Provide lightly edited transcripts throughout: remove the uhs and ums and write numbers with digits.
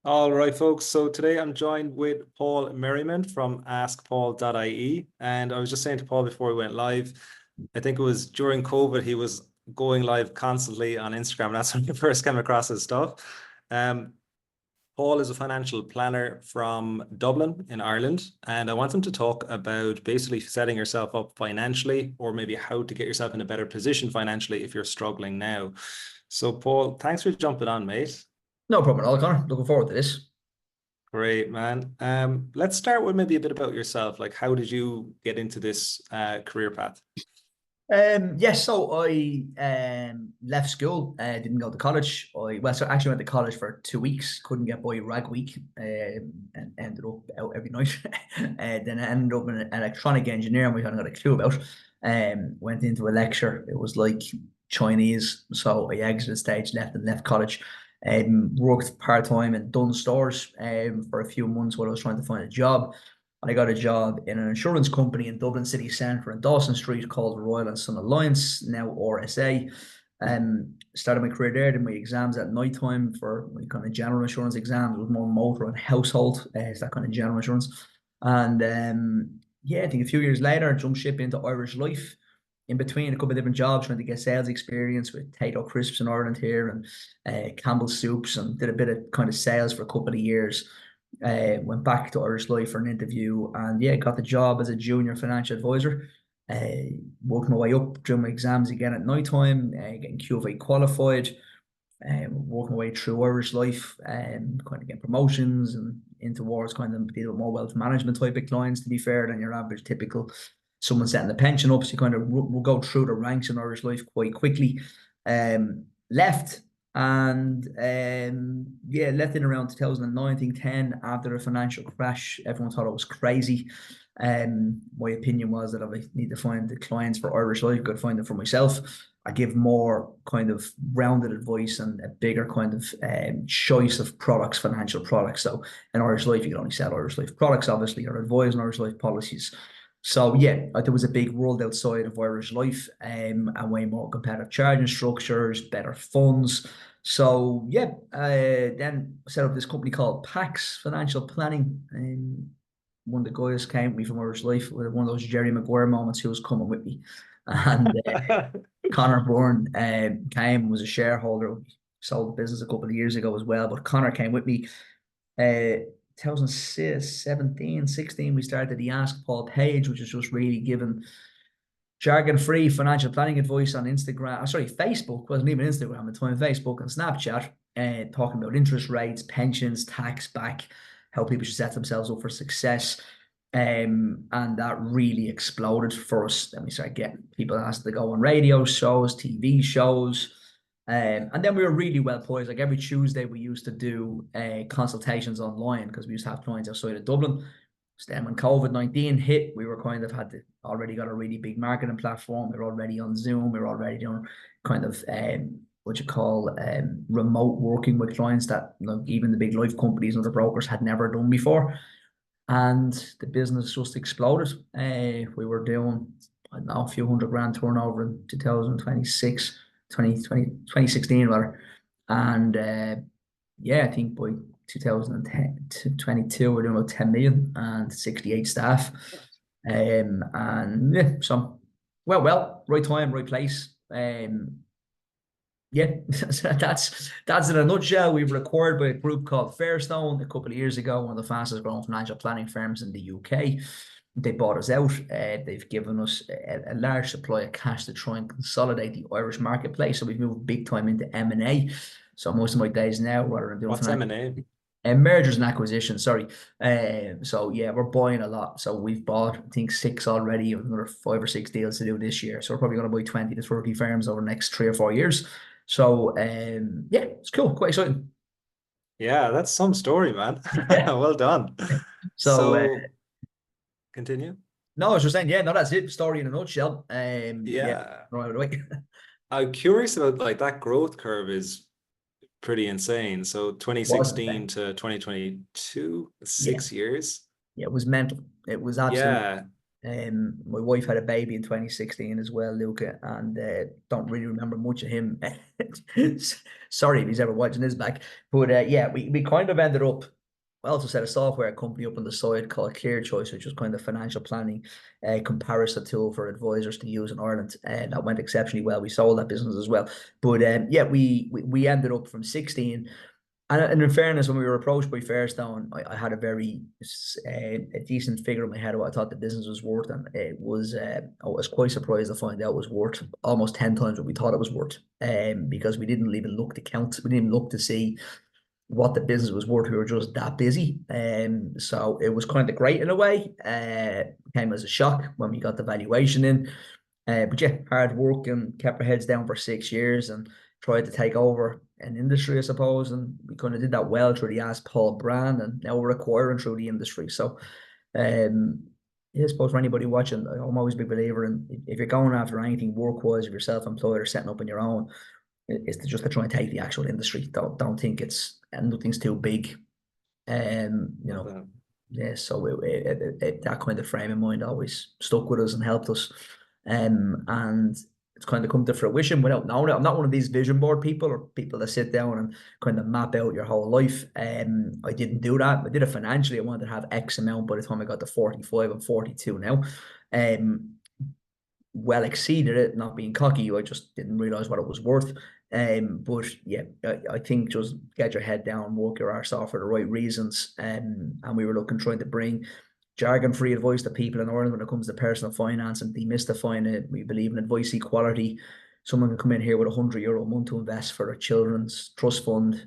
All right, folks. So today I'm joined with Paul Merriman from askpaul.ie. And I was just saying to Paul before we went live, I think it was during COVID, he was going live constantly on Instagram. And that's when we first came across his stuff. Um, Paul is a financial planner from Dublin in Ireland. And I want him to talk about basically setting yourself up financially, or maybe how to get yourself in a better position financially if you're struggling now. So Paul, thanks for jumping on, mate. No problem at all, Connor. Looking forward to this. Great, man. Let's start with maybe a bit about yourself. Like, how did you get into this career path? Yes, so I left school, didn't go to college. So actually went to college for 2 weeks, couldn't get by rag week, and ended up out every night. Then I ended up in an electronic engineering, we kind of got a clue about. Went into a lecture. It was like Chinese, so I exited stage left and left college. Worked part time in Dunn stores for a few months while I was trying to find a job. I got a job in an insurance company in Dublin city centre in Dawson Street called Royal and Son Alliance, now RSA. Started my career there, did my exams at night time for my kind of general insurance exams. It was more motor and household, it's that kind of general insurance. And yeah, I think a few years later, I jumped ship into Irish Life. In between a couple of different jobs, trying to get sales experience with Tato Crisps in Ireland here and Campbell Soups, and did a bit of kind of sales for a couple of years. Went back to Irish Life for an interview, and yeah, got the job as a junior financial advisor. Worked my way up, doing my exams again at night time, getting QFA qualified, working my way through Irish Life, and kind of getting promotions and into towards kind of deal with more wealth management type of clients, to be fair, than your average typical someone setting the pension up. So you kind of will go through the ranks in Irish Life quite quickly. Left and yeah, left in around 2009, 10 after the financial crash. Everyone thought it was crazy. My opinion was that I need to find the clients for Irish Life, got to find them for myself. I give more kind of rounded advice and a bigger kind of choice of products, financial products. So in Irish Life, you can only sell Irish Life products, obviously, or advise on Irish Life policies. So yeah, there was a big world outside of Irish Life, and way more competitive charging structures, better funds. So yeah, then set up this company called PAX Financial Planning, and one of the guys came with me from Irish Life with one of those Jerry Maguire moments. He was coming with me, and Connor Bourne came, was a shareholder. Sold the business a couple of years ago as well, but Connor came with me. 2017, 16, we started the Ask Paul page, which is just really giving jargon-free financial planning advice on Instagram. Sorry, Facebook, wasn't even Instagram at the time, Facebook and Snapchat, talking about interest rates, pensions, tax back, how people should set themselves up for success. And that really exploded for us. Then we started getting people asked to go on radio shows, TV shows. And then we were really well poised. Like every Tuesday, we used to do consultations online because we used to have clients outside of Dublin. So then when COVID-19 hit, we were kind of already got a really big marketing platform. We were already on Zoom. We were already doing kind of what you call remote working with clients that even the big life companies and the brokers had never done before. And the business just exploded. We were doing, I don't know, a few hundred grand turnover in 2016 rather. And yeah, I think by 2010 to 22, we're doing about 10 million and 68 staff. And yeah, so right time, right place. Yeah, that's in a nutshell. We were acquired by a group called Fairstone a couple of years ago, one of the fastest growing financial planning firms in the UK. They bought us out. They've given us a large supply of cash to try and consolidate the Irish marketplace. So we've moved big time into M&A. So most of my days now, rather than doing What's M&A? Mergers and acquisitions, sorry. So yeah, we're buying a lot. So we've bought, I think, 6 already, another 5 or 6 deals to do this year. So we're probably going to buy 20 to 30 firms over the next 3 or 4 years. So yeah, it's cool, quite exciting. Yeah, that's some story, man. Yeah. Well done. So Continue. no, I was just saying, yeah, no, that's it. Story in a nutshell. Yeah, Yeah. right away. I'm curious about like that growth curve is pretty insane. So 2016 to 2022, Yeah. 6 years. Yeah, it was mental. It was absolutely. Yeah. My wife had a baby in 2016 as well, Luca, and don't really remember much of him. Sorry if he's ever watching this back. But yeah, we kind of ended up. I also set a software company up on the side called Clear Choice, which was kind of financial planning comparison tool for advisors to use in Ireland. And that went exceptionally well. We sold that business as well. But yeah, we ended up from 16. And in fairness, when we were approached by Fairstone, I had a very a decent figure in my head of what I thought the business was worth, and it was I was quite surprised to find out it was worth almost 10 times what we thought it was worth. Because we didn't even look to count, we didn't even look to see what the business was worth. We were just that busy. So it was kind of great in a way. Came as a shock when we got the valuation in. But yeah, hard work and kept our heads down for 6 years and tried to take over an industry, I suppose. And we kind of did that well through the askpaul brand, and now we're acquiring through the industry. So, yeah, I suppose for anybody watching, I'm always a big believer in if you're going after anything work-wise, if you're self-employed or setting up on your own, is to just to try and take the actual industry. Don't think it's nothing's too big. You know, yeah. So that kind of frame of mind always stuck with us and helped us. And it's kind of come to fruition without knowing it. I'm not one of these vision board people or people that sit down and kind of map out your whole life. I didn't do that. I did it financially. I wanted to have X amount by the time I got to 45. I'm 42 now. Well exceeded it, not being cocky. I just didn't realize what it was worth. But yeah, I think just get your head down, work your arse off for the right reasons. And we were trying to bring jargon-free advice to people in Ireland when it comes to personal finance and demystifying it. We believe in advice equality. Someone can come in here with €100 a month to invest for their children's trust fund,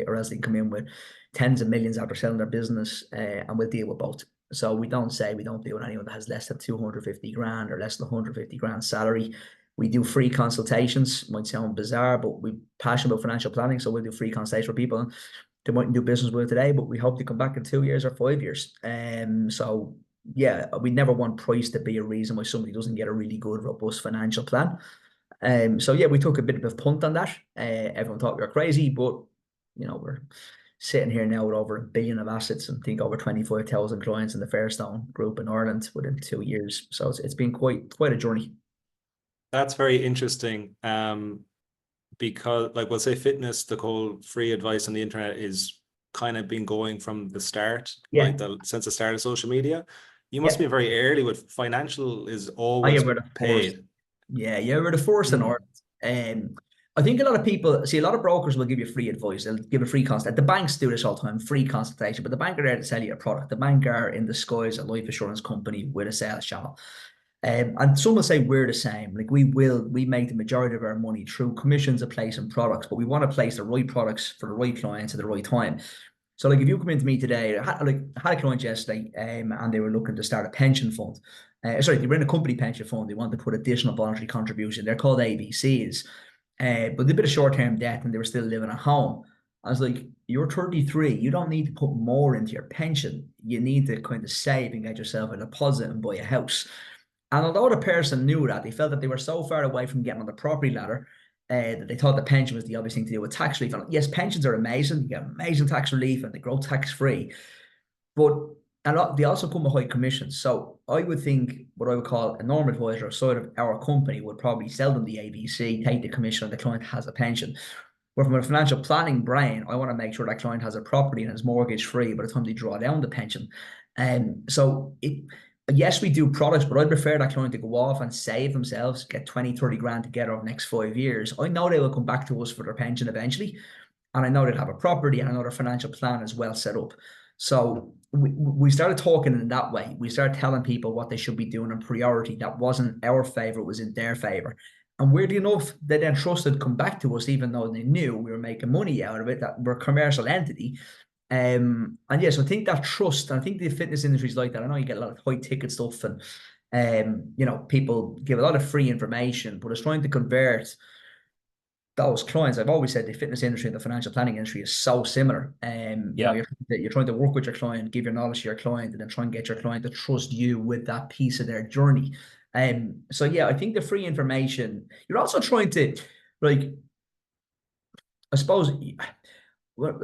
or else they can come in with tens of millions after selling their business, and we'll deal with both. So we don't say we don't deal with anyone that has less than 250 grand or less than 150 grand salary. We do free consultations. Might sound bizarre, but we're passionate about financial planning, so we'll do free consultations for people. They mightn't do business with today, but we hope to come back in 2 years or 5 years. So yeah, we never want price to be a reason why somebody doesn't get a really good, robust financial plan. So yeah, we took a bit of a punt on that. Everyone thought we were crazy, but we're sitting here now with over $1 billion of assets and think over 25,000 clients in the Fairstone group in Ireland within 2 years. So it's been quite a journey. That's very interesting. Because we'll say fitness, the whole free advice on the internet is kind of been going from the start, since the start of social media. You must be very early with financial is always paid. Yeah, we're the first in Ireland. I think a lot of people see a lot of brokers will give you free advice. They'll give a free consult. The banks do this all the time, free consultation, but the bank are there to sell you a product. The bank are in disguise a life assurance company with a sales channel. And some will say we're the same. We make the majority of our money through commissions of placing products, but we want to place the right products for the right clients at the right time. So if you come into me today, I had a client yesterday, and they were looking to start a pension fund. They were in a company pension fund. They want to put additional voluntary contribution. They're called ABCs, but a bit of short-term debt, and they were still living at home. I was like, you're 33. You don't need to put more into your pension. You need to kind of save and get yourself a deposit and buy a house. And although the person knew that, they felt that they were so far away from getting on the property ladder that they thought the pension was the obvious thing to do with tax relief. And yes, pensions are amazing. You get amazing tax relief and they grow tax-free. But they also come with high commissions. So I would think what I would call a normal advisor outside of our company would probably sell them the ABC, take the commission, and the client has a pension. But from a financial planning brain, I want to make sure that client has a property and is mortgage-free by the time they draw down the pension. Yes, we do products, but I'd prefer that client to go off and save themselves, get 20, 30 grand together over the next 5 years. I know they will come back to us for their pension eventually. And I know they'd have a property and I know their financial plan is well set up. So we started talking in that way. We started telling people what they should be doing in priority. That wasn't our favor, it was in their favor. And weirdly enough, they then trusted come back to us, even though they knew we were making money out of it, that we're a commercial entity. And yes, I think that trust, and I think the fitness industry is like that. I know you get a lot of high ticket stuff and, people give a lot of free information, but it's trying to convert those clients. I've always said the fitness industry and the financial planning industry is so similar. You're trying to work with your client, give your knowledge to your client, and then try and get your client to trust you with that piece of their journey. So yeah, I think the free information, you're also trying to, I suppose,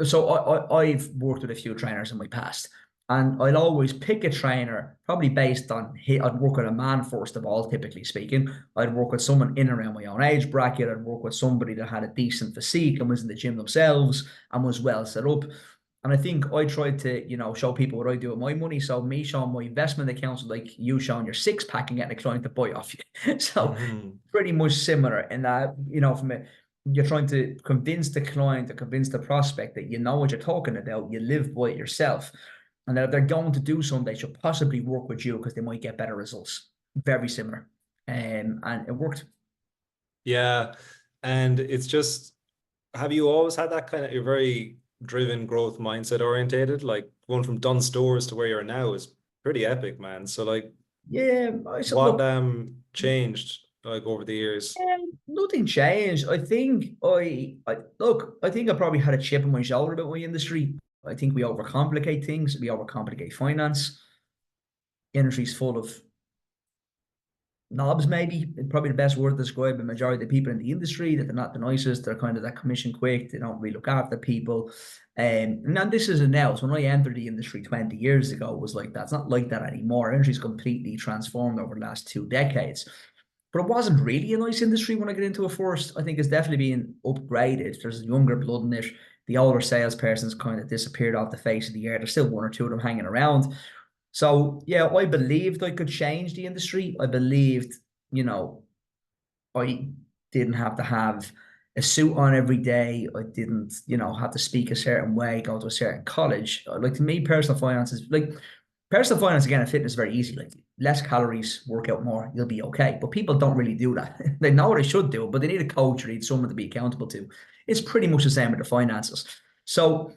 so I've worked with a few trainers in my past, And I'd always pick a trainer, probably based on I'd work with a man first of all, typically speaking. I'd work with someone in around my own age bracket. I'd work with somebody that had a decent physique and was in the gym themselves and was well set up. And I think I tried to, show people what I do with my money. So me showing my investment accounts, like you showing your six pack and getting a client to buy off you. So Mhm. pretty much similar in that, you're trying to convince the client or convince the prospect that you know what you're talking about, you live by it yourself, and that if they're going to do something, they should possibly work with you because they might get better results. Very similar. And it worked. Yeah. And it's just, have you always had that kind of, you're very driven, growth mindset orientated? Like going from done stores to where you're now is pretty epic, man. So like Yeah, I said, what look, changed like over the years? nothing changed. I think I probably had a chip on my shoulder about my industry. I think we overcomplicate things. We overcomplicate finance. Industry's full of knobs, maybe probably the best word to describe the majority of the people in the industry, that they're not the nicest. They're kind of that commission quick. They don't really look after people. And now this is a now. So when I entered the industry 20 years ago, it was like that. It's not like that anymore. Industry's completely transformed over the last 2 decades. But it wasn't really a nice industry when I get into it first. I think it's definitely being upgraded. There's younger blood in it. The older salesperson's kind of disappeared off the face of the earth. There's still one or two of them hanging around. So yeah, I believed I could change the industry. I believed, you know, I didn't have to have a suit on every day. I didn't, have to speak a certain way, go to a certain college. Like to me, personal finance again and fitness is very easy. Like less calories, work out more, you'll be okay. But people don't really do that. They know what they should do, but they need a coach or need someone to be accountable to. It's pretty much the same with the finances. So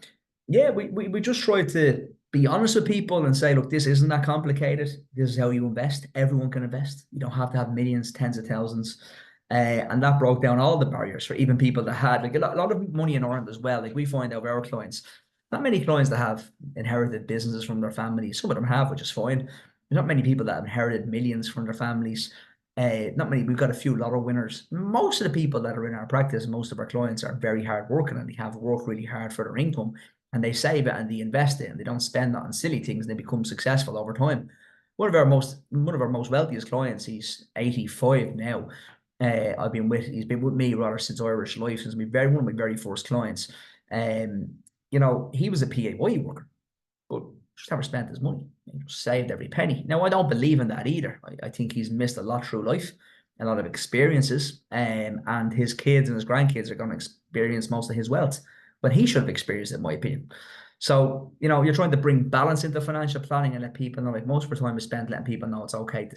yeah, we just try to be honest with people and say, look, this isn't that complicated. This is how you invest. Everyone can invest. You don't have to have millions, tens of thousands. And that broke down all the barriers for even people that had like a lot of money in Ireland as well. Like we find out with our clients, not many clients that have inherited businesses from their families. Some of them have, which is fine. There's not many people that have inherited millions from their families. Not many. We've got a few lotto winners. Most of the people that are in our practice, most of our clients are very hard working and they have worked really hard for their income and they save it and they invest it and they don't spend it on silly things and they become successful over time. One of our most wealthiest clients, he's 85 now. He's been with me rather since Irish Life, since one of my very first clients. Um, he was a PAYE worker, but just never spent his money. He just saved every penny. Now, I don't believe in that either. I think he's missed a lot through life, a lot of experiences, and his kids and his grandkids are going to experience most of his wealth when he should have experienced it, in my opinion. So, you're trying to bring balance into financial planning and let people know, like most of the time is spent letting people know it's okay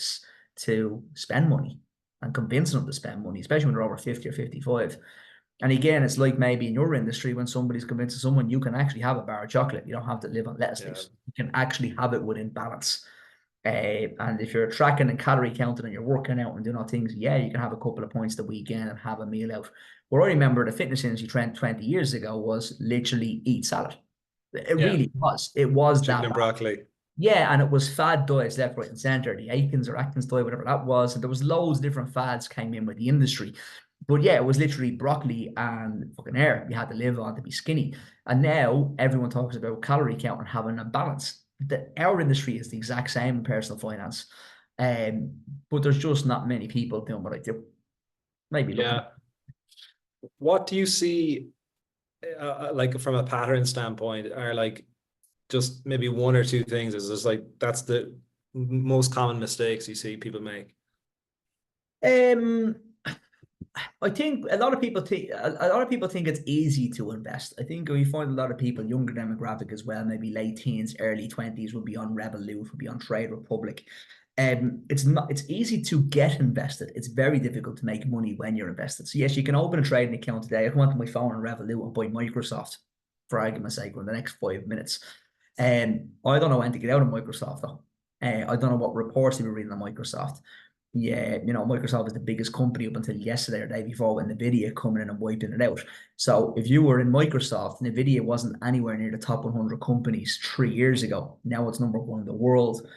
to spend money and convincing them to spend money, especially when they're over 50 or 55. And again, it's like maybe in your industry when somebody's convincing someone you can actually have a bar of chocolate. You don't have to live on lettuce Yeah. leaves. You can actually have it within balance. And if you're tracking and calorie counting and you're working out and doing all things, yeah, you can have a couple of points the weekend and have a meal out. Where I remember the fitness industry trend 20 years ago was literally eat salad. It Yeah. really was. It was Chicken that and bad. broccoli. Yeah, and it was fad diets left, right, and center. The Aikens or Atkins diet, whatever that was, and there was loads of different fads came in with the industry. But yeah, it was literally broccoli and fucking air you had to live on to be skinny. And now everyone talks about calorie count and having a balance. Our industry is the exact same in personal finance, but there's just not many people doing what I do. Maybe looking. Yeah. What do you see like from a pattern standpoint are like just maybe one or two things is just like that's the most common mistakes you see people make? Um, I think a lot of people think it's easy to invest. I think we find a lot of people, younger demographic as well, maybe late teens, early 20s, will be on Revolut, will be on Trade Republic. It's easy to get invested. It's very difficult to make money when you're invested. So yes, you can open a trading account today. I come onto my phone on Revolut and buy Microsoft for argument's sake in the next 5 minutes. I don't know when to get out of Microsoft though. I don't know what reports you were reading on Microsoft. Yeah, Microsoft is the biggest company up until yesterday or day before when Nvidia coming in and wiping it out. So if you were in Microsoft, Nvidia wasn't anywhere near the top 100 companies 3 years ago. Now it's number one in the world.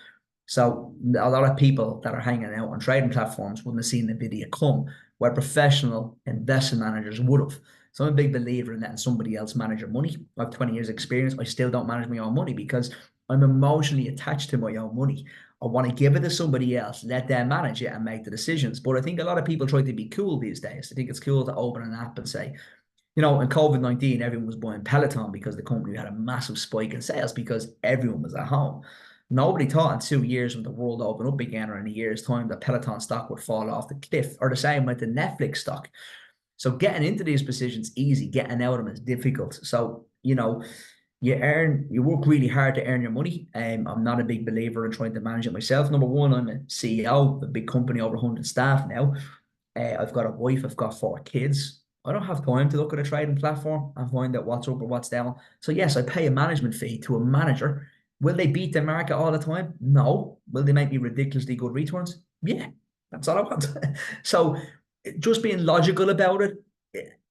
So a lot of people that are hanging out on trading platforms wouldn't have seen Nvidia come, where professional investment managers would have. So I'm a big believer in letting somebody else manage your money. I have 20 years experience. I still don't manage my own money because I'm emotionally attached to my own money. I want to give it to somebody else, let them manage it and make the decisions. But I think a lot of people try to be cool these days. I think it's cool to open an app and say, you know, in COVID-19, everyone was buying Peloton because the company had a massive spike in sales because everyone was at home. Nobody thought in 2 years when the world opened up again or in a year's time that Peloton stock would fall off the cliff, or the same with the Netflix stock. So getting into these positions easy, getting out of them is difficult. So, you know, you work really hard to earn your money. I'm not a big believer in trying to manage it myself. Number one, I'm a CEO of a big company, over 100 staff now. I've got a wife, I've got 4 kids. I don't have time to look at a trading platform and find out what's up or what's down. So yes, I pay a management fee to a manager. Will they beat the market all the time? No. Will they make me ridiculously good returns? Yeah, that's all I want. So just being logical about it,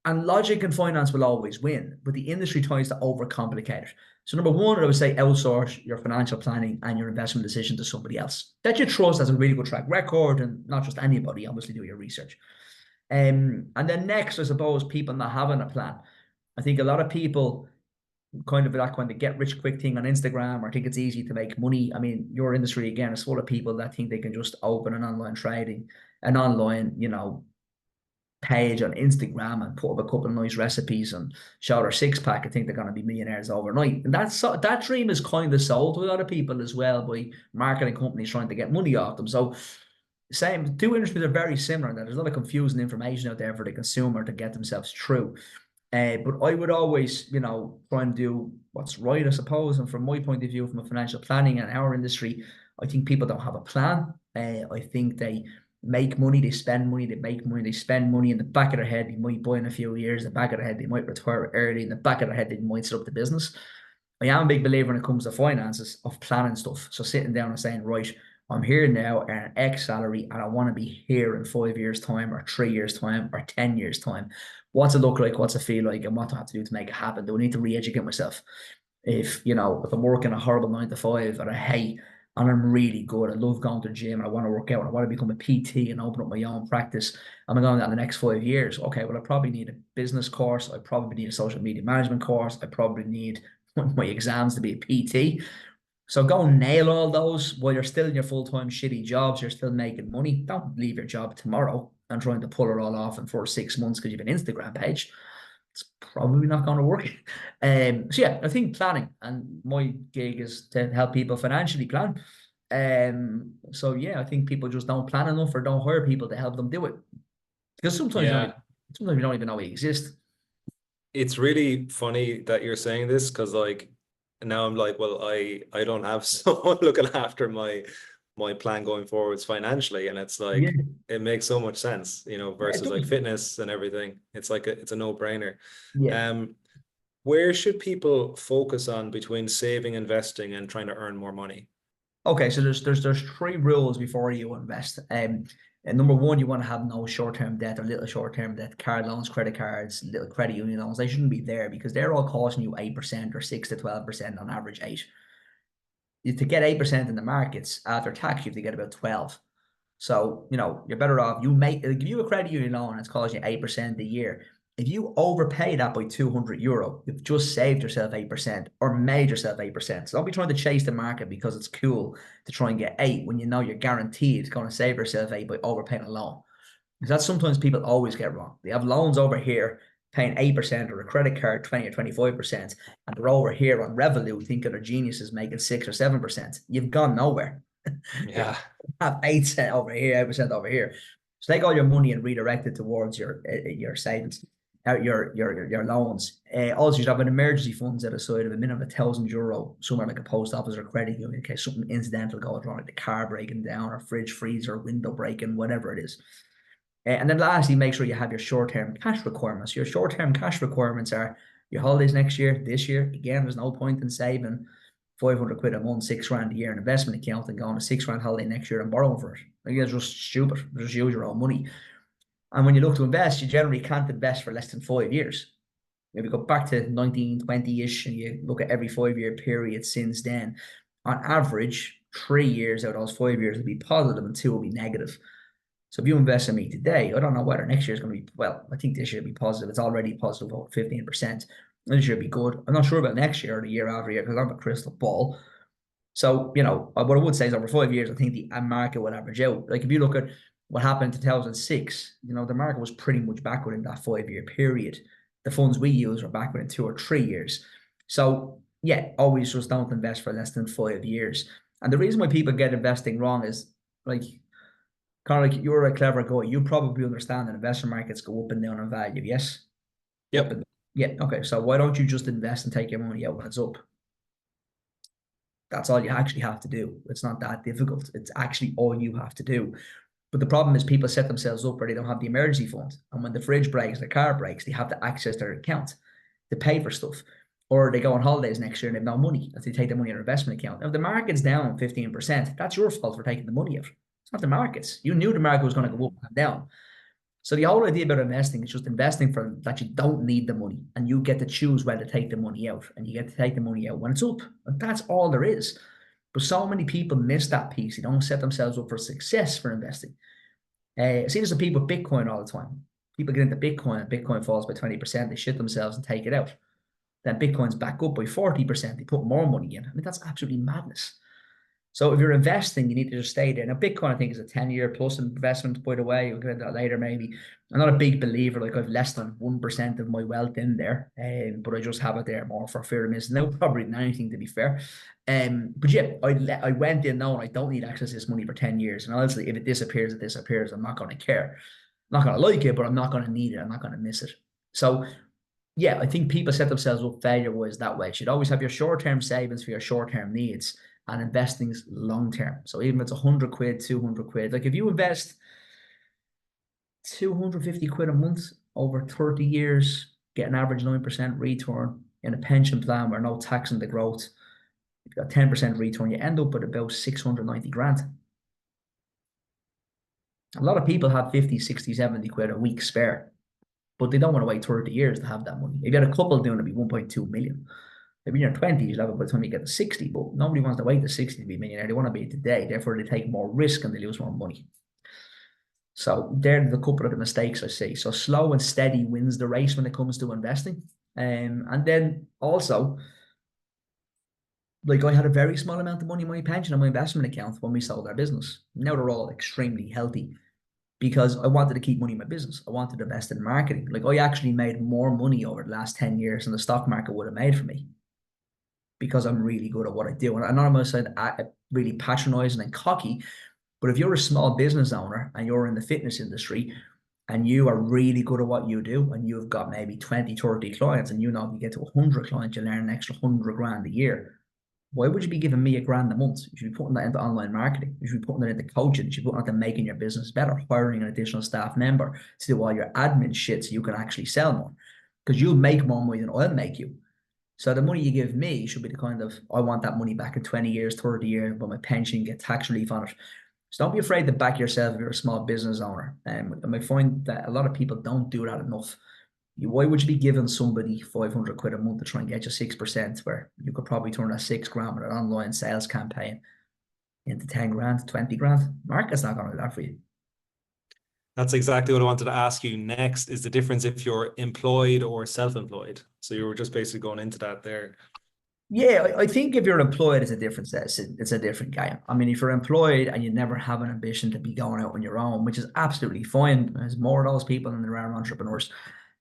and logic and finance will always win, but the industry tries to overcomplicate it. So number one, I would say outsource your financial planning and your investment decision to somebody else that you trust has a really good track record, and not just anybody. Obviously, do your research. And then next, I suppose, people not having a plan. I think a lot of people kind of like when they get rich quick thing on Instagram or think it's easy to make money. I mean, your industry again is full of people that think they can just open an online, you know, page on Instagram and put up a couple of nice recipes and show their six pack and think they're going to be millionaires overnight. And that dream is kind of sold to a lot of people as well by marketing companies trying to get money off them. So same, two industries are very similar. There's a lot of confusing information out there for the consumer to get themselves through. But I would always, you know, try and do what's right, I suppose. And from my point of view, from a financial planning and our industry, I think people don't have a plan. I think they make money, they spend money, they make money, they spend money. In the back of their head, they might buy in a few years. In the back of their head, they might retire early. In the back of their head, they might set up the business. I am a big believer when it comes to finances of planning stuff. So sitting down and saying, right, I'm here now at X salary and I want to be here in 5 years' time or 3 years' time or 10 years' time. What's it look like? What's it feel like? And what do I have to do to make it happen? Do I need to re-educate myself? If, you know, if I'm working a horrible 9 to 5 that I hate and I'm really good, I love going to the gym and I want to work out and I want to become a PT and open up my own practice, I'm going to in the next 5 years. Okay, well, I probably need a business course. I probably need a social media management course. I probably need my exams to be a PT. So go and nail all those while you're still in your full-time shitty jobs. You're still making money. Don't leave your job tomorrow and trying to pull it all off in 4 or 6 months because you have an Instagram page. It's probably not going to work. So yeah, I think planning, and my gig is to help people financially plan. So yeah, I think people just don't plan enough or don't hire people to help them do it. Because Yeah, sometimes you don't even know we exist. it's really funny that you're saying this because like now I'm like, well, I don't have someone looking after my plan going forwards financially, and it's Yeah, like it makes so much sense, you know, yeah, it versus like does. fitness and everything. It's like it's a no-brainer. Yeah. Um, where should people focus on between saving, investing, and trying to earn more money? Okay, so there's three rules before you invest. And number one, you want to have no short-term debt or little short-term debt, card loans, credit cards, little credit union loans. They shouldn't be there because they're all costing you 8% or 6 to 12% on average 8. To get 8% in the markets after tax, you have to get about 12. So, you know, you're better off. Give you a credit union loan and it's costing you 8% a year. If you overpay that by €200, you've just saved yourself 8% or made yourself 8%. So don't be trying to chase the market because it's cool to try and get 8 when you know you're guaranteed going to save yourself 8 by overpaying a loan. Because that's sometimes people always get wrong. They have loans over here paying 8% or a credit card 20 or 25%, and they're over here on Revolut thinking their geniuses making 6 or 7%. You've gone nowhere. You Yeah. have 8% over here, 8% over here. So take all your money and redirect it towards your savings, your loans. Also, you should have an emergency funds at a side of a minimum of €1,000 somewhere like a post office or credit union in case something incidental goes wrong, like the car breaking down or fridge freezer, window breaking, whatever it is. And then lastly, make sure you have your short-term cash requirements. Your short-term cash requirements are your holidays next year, this year. Again, there's no point in saving 500 quid a month, 6 grand a year in investment account and going to 6 grand holiday next year and borrowing for it. Like, it's just stupid. Just use your own money. And when you look to invest, you generally can't invest for less than 5 years. If you go back to 1920-ish and you look at every 5 year period since then, on average, 3 years out of those 5 years will be positive and two will be negative. So if you invest in me today, I don't know whether next year is going to be, well, I think this year will be positive. It's already positive about 15%. This year will be good. I'm not sure about next year or the year after year because I have a crystal ball. So, what I would say is over 5 years, I think the market will average out. Like if you look at what happened in 2006, the market was pretty much backward in that 5 year period. The funds we use are backward in 2 or 3 years. So yeah, always just don't invest for less than 5 years. And the reason why people get investing wrong is like, kind of like you're a clever guy. You probably understand that investment markets go up and down in value. Yes. Up Yep. and yeah. Okay. So why don't you just invest and take your money out when it's up? That's all you actually have to do. It's not that difficult. It's actually all you have to do. But the problem is people set themselves up where they don't have the emergency fund. And when the fridge breaks, the car breaks, they have to access their account to pay for stuff. Or they go on holidays next year and they have no money. If they take the money in their investment account. Now, if the market's down 15%, that's your fault for taking the money out. It's not the market's. You knew the market was going to go up and down. So the whole idea about investing is just investing for that you don't need the money and you get to choose when to take the money out and you get to take the money out when it's up. And that's all there is. But so many people miss that piece. They don't set themselves up for success for investing. I see this with people with Bitcoin all the time. People get into Bitcoin and Bitcoin falls by 20%. They shit themselves and take it out. Then Bitcoin's back up by 40%. They put more money in. I mean, that's absolutely madness. So if you're investing, you need to just stay there. Now, Bitcoin, I think, is a 10-year plus investment, by the way. We'll get into that later, maybe. I'm not a big believer. Like, I've less than 1% of my wealth in there, but I just have it there more for fear of missing out, probably than anything, to be fair. But yeah, I went in knowing I don't need access to this money for 10 years. And honestly, if it disappears, it disappears. I'm not going to care. I'm not going to like it, but I'm not going to need it. I'm not going to miss it. So yeah, I think people set themselves up failure-wise that way. You should always have your short-term savings for your short-term needs and investing's long-term. So even if it's 100 quid, 200 quid, like if you invest 250 quid a month over 30 years, get an average 9% return in a pension plan where no tax on the growth, you've got 10% return, you end up with about 690 grand. A lot of people have 50, 60, 70 quid a week spare, but they don't want to wait 30 years to have that money. If you had a couple doing it, it'd be 1.2 million. If you're in your 20s, you'll have it by the time you get to 60, but nobody wants to wait to 60 to be a millionaire. They want to be today. Therefore, they take more risk and they lose more money. So they're the couple of the mistakes I see. So slow and steady wins the race when it comes to investing. And then also, like I had a very small amount of money in my pension and my investment account when we sold our business. Now they're all extremely healthy because I wanted to keep money in my business. I wanted to invest in marketing. Like I actually made more money over the last 10 years than the stock market would have made for me because I'm really good at what I do. And I know I'm going to sound really patronizing and cocky, but if you're a small business owner and you're in the fitness industry and you are really good at what you do and you've got maybe 20, 30 clients and you know if you get to 100 clients, you learn an extra 100 grand a year. Why would you be giving me a grand a month? You should be putting that into online marketing. You should be putting that into coaching. You should be putting that into making your business better, hiring an additional staff member to do all your admin shit so you can actually sell more. Because you'll make more money than I'll make you. So the money you give me should be the kind of, I want that money back in 20 years, 30 years, but my pension, get tax relief on it. So don't be afraid to back yourself if you're a small business owner. And I find that a lot of people don't do that enough. Why would you be giving somebody 500 quid a month to try and get you 6% where you could probably turn that 6 grand with an online sales campaign into 10 grand, 20 grand? Market's not going to do that for you. That's exactly what I wanted to ask you next, is the difference if you're employed or self-employed. So you were just basically going into that there. Yeah, I think if you're employed, it's a different it's a different game. I mean, if you're employed and you never have an ambition to be going out on your own, which is absolutely fine. There's more of those people than there are entrepreneurs.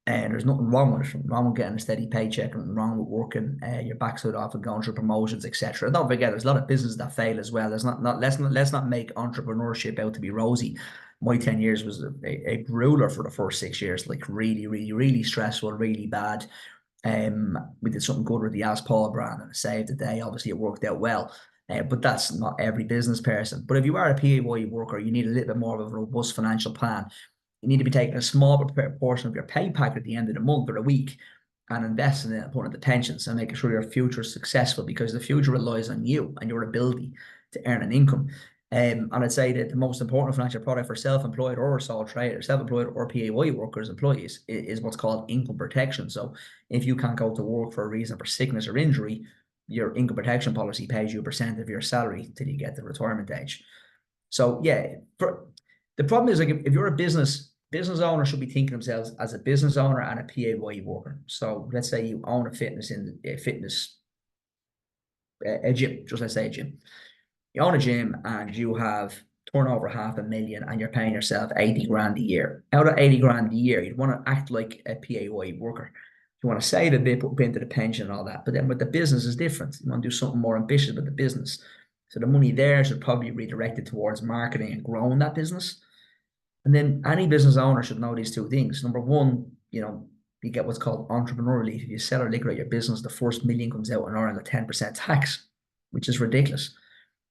And there's nothing wrong with it. Wrong with getting a steady paycheck, and wrong with working your backside off and going through promotions, etc. Don't forget, there's a lot of businesses that fail as well. There's let's not make entrepreneurship out to be rosy. My 10 years was a ruler for the first 6 years, like really, really, really stressful, really bad. We did something good with the askpaul brand and it saved the day. Obviously, it worked out well. But that's not every business person. But if you are a PAYE worker, you need a little bit more of a robust financial plan. You need to be taking a small portion of your pay pack at the end of the month or the week and investing in it and putting into pensions and making sure your future is successful because the future relies on you and your ability to earn an income. And I'd say that the most important financial product for self-employed or sole trader, self-employed or PAYE workers, employees, is what's called income protection. So if you can't go to work for a reason for sickness or injury, your income protection policy pays you a percent of your salary till you get to retirement age. So yeah, the problem is like if you're a business owner should be thinking themselves as a business owner and a PAYE worker. So let's say you own a fitness a gym, just let's say a gym. You own a gym and you have turnover 500,000 and you're paying yourself 80 grand a year. Out of 80 grand a year, you'd want to act like a PAYE worker. You want to save a bit, put into the pension and all that. But then with the business is different. You want to do something more ambitious with the business. So the money there should probably be redirected towards marketing and growing that business. And then any business owner should know these two things. Number one, you get what's called entrepreneur relief. If you sell or liquidate your business, the first million comes out and earn a 10% tax, which is ridiculous.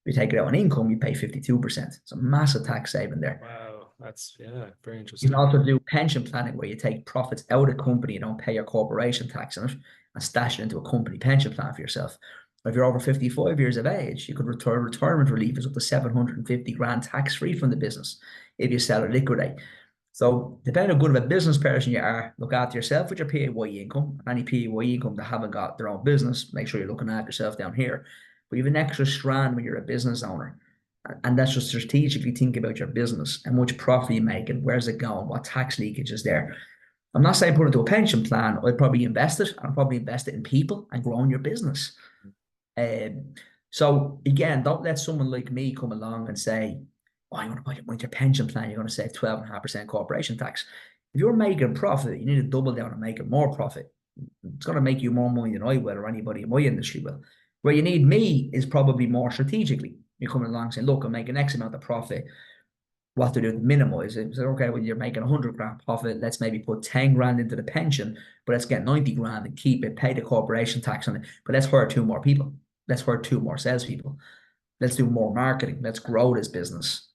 If you take it out on income, you pay 52%. It's a massive tax saving there. Wow, that's very You interesting. can also do pension planning where you take profits out of the company, you don't pay your corporation tax on it, and stash it into a company pension plan for yourself. If you're over 55 years of age, you could return retirement relief is up to 750 grand tax free from the business if you sell or liquidate. So depending on how good of a business person you are, look after yourself with your PAYE income. Any PAYE income that haven't got their own business, make sure you're looking after yourself down here. But you have an extra strand when you're a business owner. And that's just strategically think about your business, how much profit you make and where's it going, what tax leakage is there. I'm not saying put it into a pension plan. I'd probably invest it. I'd probably invest it in people and growing your business. So again, don't let someone like me come along and say, oh, I'm going to put your money into your pension plan. You're going to save 12.5% corporation tax. If you're making profit, you need to double down and make it more profit. It's going to make you more money than I will or anybody in my industry will. Where you need me is probably more strategically. You're coming along saying, look, I'm making X amount of profit. What to do to minimize it? So, okay, well, you're making 100 grand profit. Let's maybe put 10 grand into the pension, but let's get 90 grand and keep it, pay the corporation tax on it. But let's hire 2 more people. Let's hire 2 more salespeople. Let's do more marketing. Let's grow this business.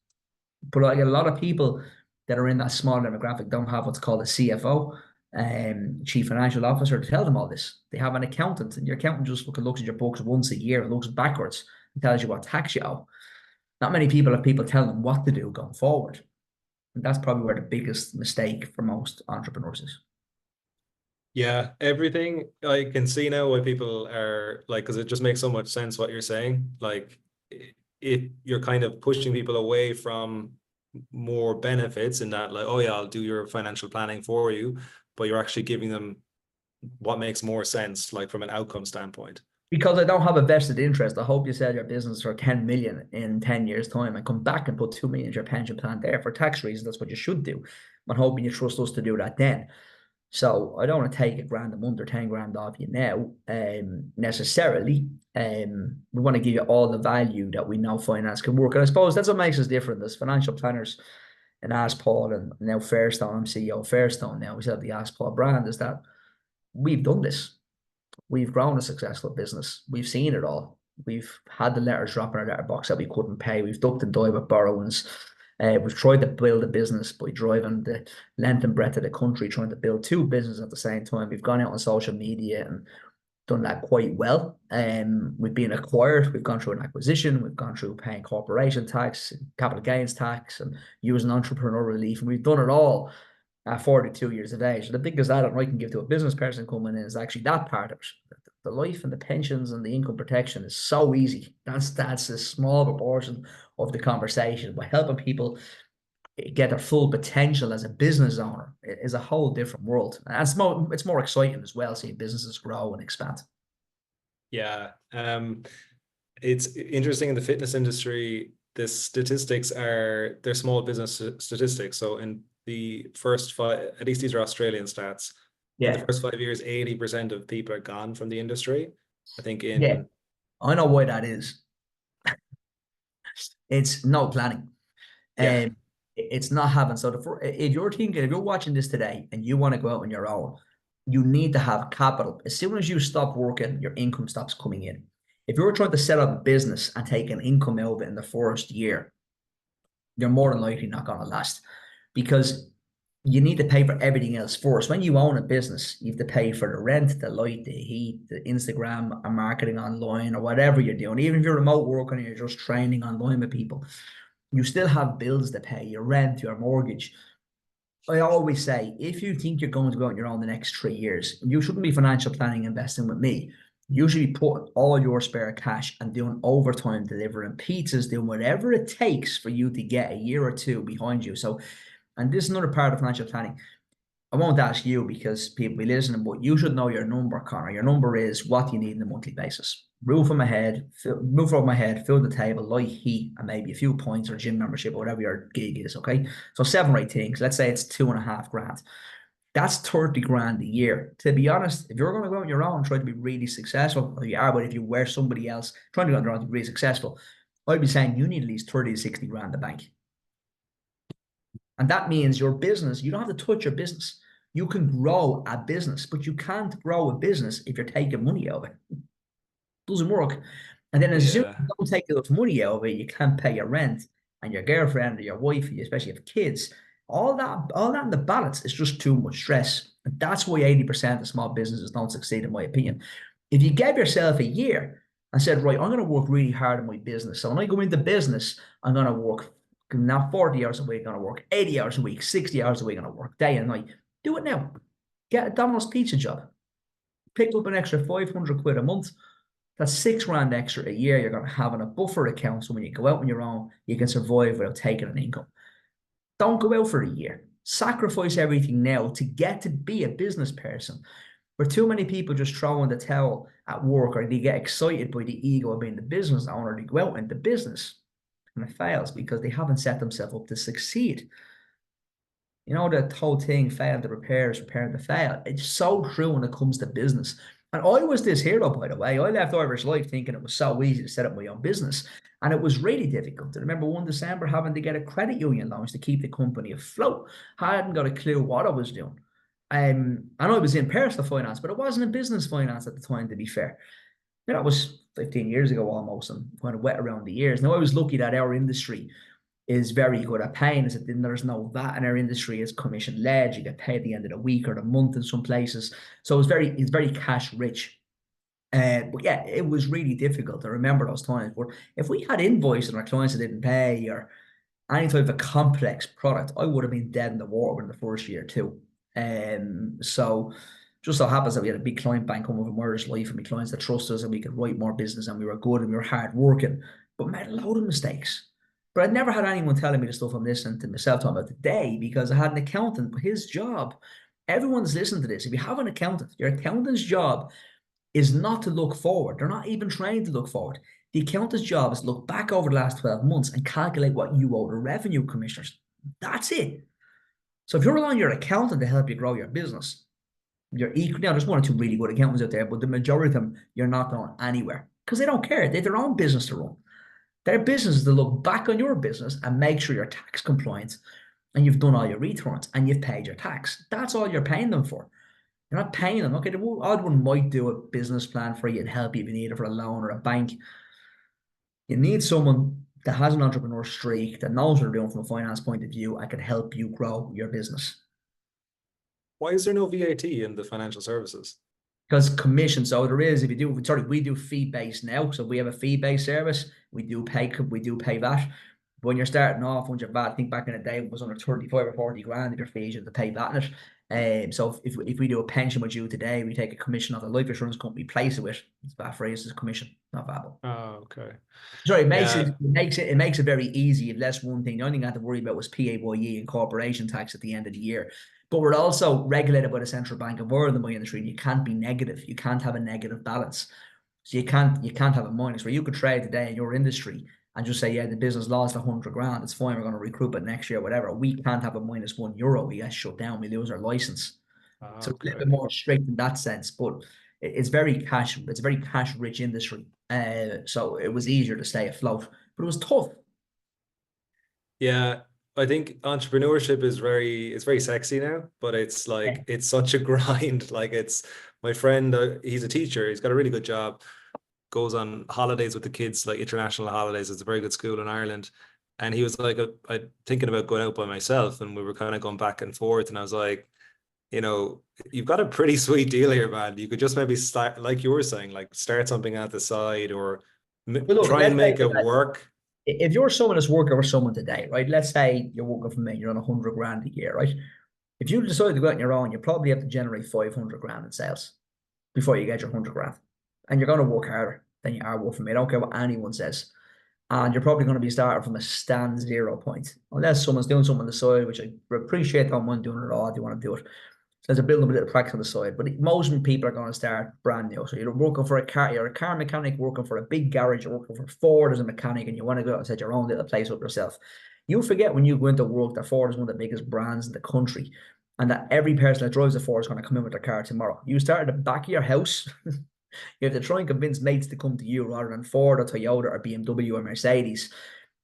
But like a lot of people that are in that small demographic don't have what's called a CFO, chief financial officer, to tell them all this. They have an accountant, and your accountant just looks at your books once a year and looks backwards and tells you what tax you owe. Not many people have people telling them what to do going forward. And that's probably where the biggest mistake for most entrepreneurs is. Yeah, everything I can see now why people are like, because it just makes so much sense what you're saying. Like, you're kind of pushing people away from more benefits in that, like, oh yeah, I'll do your financial planning for you, but you're actually giving them what makes more sense, like from an outcome standpoint. Because I don't have a vested interest. I hope you sell your business for 10 million in 10 years' time and come back and put 2 million in your pension plan there for tax reasons. That's what you should do. I'm hoping you trust us to do that then. So I don't want to take a grand a month or 10 grand off you now, necessarily. We want to give you all the value that we know finance can work. And I suppose that's what makes us different as financial planners in askpaul and now Fairstone. I'm CEO of Fairstone now. We still have the askpaul brand, is that we've done this. We've grown a successful business. We've seen it all. We've had the letters drop in our letterbox that we couldn't pay. We've ducked and dived with borrowings. We've tried to build a business by driving the length and breadth of the country, trying to build 2 businesses at the same time. We've gone out on social media and done that quite well. We've been acquired. We've gone through an acquisition. We've gone through paying corporation tax, capital gains tax, and using entrepreneur relief. And we've done it all at 42 years of age. So the biggest add-on I can give to a business person coming in is actually that part of it. The life and the pensions and the income protection is so easy. That's a small proportion of the conversation. But helping people get their full potential as a business owner is a whole different world. And it's more exciting as well, seeing businesses grow and expand. Yeah. It's interesting in the fitness industry, the statistics they're small business statistics. So in the first 5, at least these are Australian stats. In the first 5 years, 80% of people are gone from the industry. I think I know why that is. It's no planning. It's not having. So if you're watching this today and you want to go out on your own, you need to have capital. As soon as you stop working, your income stops coming in. If you're trying to set up a business and take an income out of it in the first year, you're more than likely not going to last, because you need to pay for everything else first. When you own a business, you have to pay for the rent, the light, the heat, the Instagram and marketing online, or whatever you're doing. Even if you're remote working and you're just training online with people, you still have bills to pay, your rent, your mortgage. I always say, if you think you're going to go out on your own the next 3 years, you shouldn't be financial planning investing with me. You should be putting all your spare cash and doing overtime, delivering pizzas, doing whatever it takes for you to get a year or 2 behind you. So, and this is another part of financial planning. I won't ask you because people be listening, but you should know your number, Connor. Your number is what you need on a monthly basis. Roof on my head, roof over my head, fill the table, light, heat, and maybe a few points or gym membership or whatever your gig is. Okay, so 7 or 8 things. Let's say it's 2.5 grand. That's 30 grand a year. To be honest, if you're going to go out on your own and try to be really successful, or you are, but if you were somebody else trying to go on your own to be really successful, I'd be saying you need at least 30 to 60 grand in the bank. And that means your business, you don't have to touch your business. You can grow a business, but you can't grow a business if you're taking money out of it. Doesn't work. And then as soon as Yeah. you don't take enough money out of it, you can't pay your rent and your girlfriend or your wife, especially if you have kids. All that in the balance is just too much stress. And that's why 80% of small businesses don't succeed, in my opinion. If you gave yourself a year and said, right, I'm going to work really hard in my business. So when I go into business, I'm going to work not 40 hours a week, I'm going to work 80 hours a week, 60 hours a week, I'm going to work day and night. Do it now. Get a Domino's pizza job. Pick up an extra 500 quid a month. That's 6 grand extra a year you're going to have in a buffer account. So when you go out on your own, you can survive without taking an income. Don't go out for a year. Sacrifice everything now to get to be a business person. Where too many people just throw in the towel at work, or they get excited by the ego of being the business owner, they go out into business and it fails because they haven't set themselves up to succeed. You know, the whole thing, fail to repair is repairing to fail. It's so true when it comes to business. And I was this hero, by the way. I left Irish Life thinking it was so easy to set up my own business. And it was really difficult. I remember 1 December having to get a credit union loans to keep the company afloat. I hadn't got a clue what I was doing. And I was in personal finance, but it wasn't in business finance at the time, to be fair. You know, that was 15 years ago almost, and kind of wet around the years. Now, I was lucky that our industry is very good at paying us. There's no VAT in our industry. It's commission led. You get paid at the end of the week or the month in some places. So it's very cash rich. But yeah, it was really difficult. I remember those times where if we had invoices and our clients that didn't pay or any type of a complex product, I would have been dead in the water in the first year too. So just so happens that we had a big client bank come over Irish Life and my clients that trust us and we could write more business and we were good and we were hard working, but made a load of mistakes. But I'd never had anyone telling me the stuff I'm listening to myself talking about today because I had an accountant, but his job, everyone's listening to this. If you have an accountant, your accountant's job is not to look forward. They're not even trained to look forward. The accountant's job is to look back over the last 12 months and calculate what you owe the revenue commissioners. That's it. So if you're relying on your accountant to help you grow your business, you're equal. Now, there's 1 or 2 really good accountants out there, but the majority of them, you're not going anywhere because they don't care. They have their own business to run. Their business is to look back on your business and make sure you're tax compliant and you've done all your returns and you've paid your tax. That's all you're paying them for. You're not paying them. Okay, the odd one might do a business plan for you and help you if you need it for a loan or a bank. You need someone that has an entrepreneur streak, that knows what they're doing from a finance point of view and can help you grow your business. Why is there no VAT in the financial services? Because commission, so there is, if you do, sorry, we do fee-based now. So we have a fee-based service. We do pay VAT. When you're starting off, when you're VAT, I think back in the day it was under 35 or 40 grand if your fees, you have to pay VAT in it. So if we do a pension with you today, we take a commission off the life insurance company, place it with, it's VAT free, it's a commission, not VAT. Oh, okay. Sorry, Yeah. it makes it very easy. If that's one thing, the only thing I had to worry about was PAYE and corporation tax at the end of the year. But we're also regulated by the Central Bank of Ireland in my industry, and you can't be negative. You can't have a negative balance. So you can't have a minus where you could trade today in your industry and just say, yeah, the business lost 100 grand. It's fine. We're going to recoup it next year, whatever. We can't have a minus €1. We get shut down. We lose our license. So it's a little bit Okay. more strict in that sense, but it's a very cash rich industry. So it was easier to stay afloat, but it was tough. Yeah, I think entrepreneurship is it's very sexy now, but it's Yeah. like it's such a grind. Like it's my friend, he's a teacher, he's got a really good job, goes on holidays with the kids, like international holidays. It's a very good school in Ireland. And he was like, I thinking about going out by myself, and we were kind of going back and forth. And I was like, you know, you've got a pretty sweet deal here, man. You could just maybe start, like you were saying, like start something at the side or But look, try and let's say make it work. if you're someone that's working for someone today, right? Let's say you're working for me, you're on 100 grand a year, right? If you decide to go out on your own, you probably have to generate 500 grand in sales before you get your 100 grand. And you're going to work harder than you are working for me. I don't care what anyone says. And you're probably going to be starting from a stand 0 point, unless someone's doing something on the side, which I appreciate. Don't mind doing it all. If you want to do it, So they're building a bit of practice on the side. But most people are going to start brand new. So you're working for a car, you're a car mechanic working for a big garage, you're working for Ford as a mechanic, and you want to go out and set your own little place up yourself. You forget when you go into work that Ford is one of the biggest brands in the country, and that every person that drives a Ford is going to come in with their car tomorrow. You start at the back of your house. You have to try and convince mates to come to you rather than Ford or Toyota or BMW or Mercedes.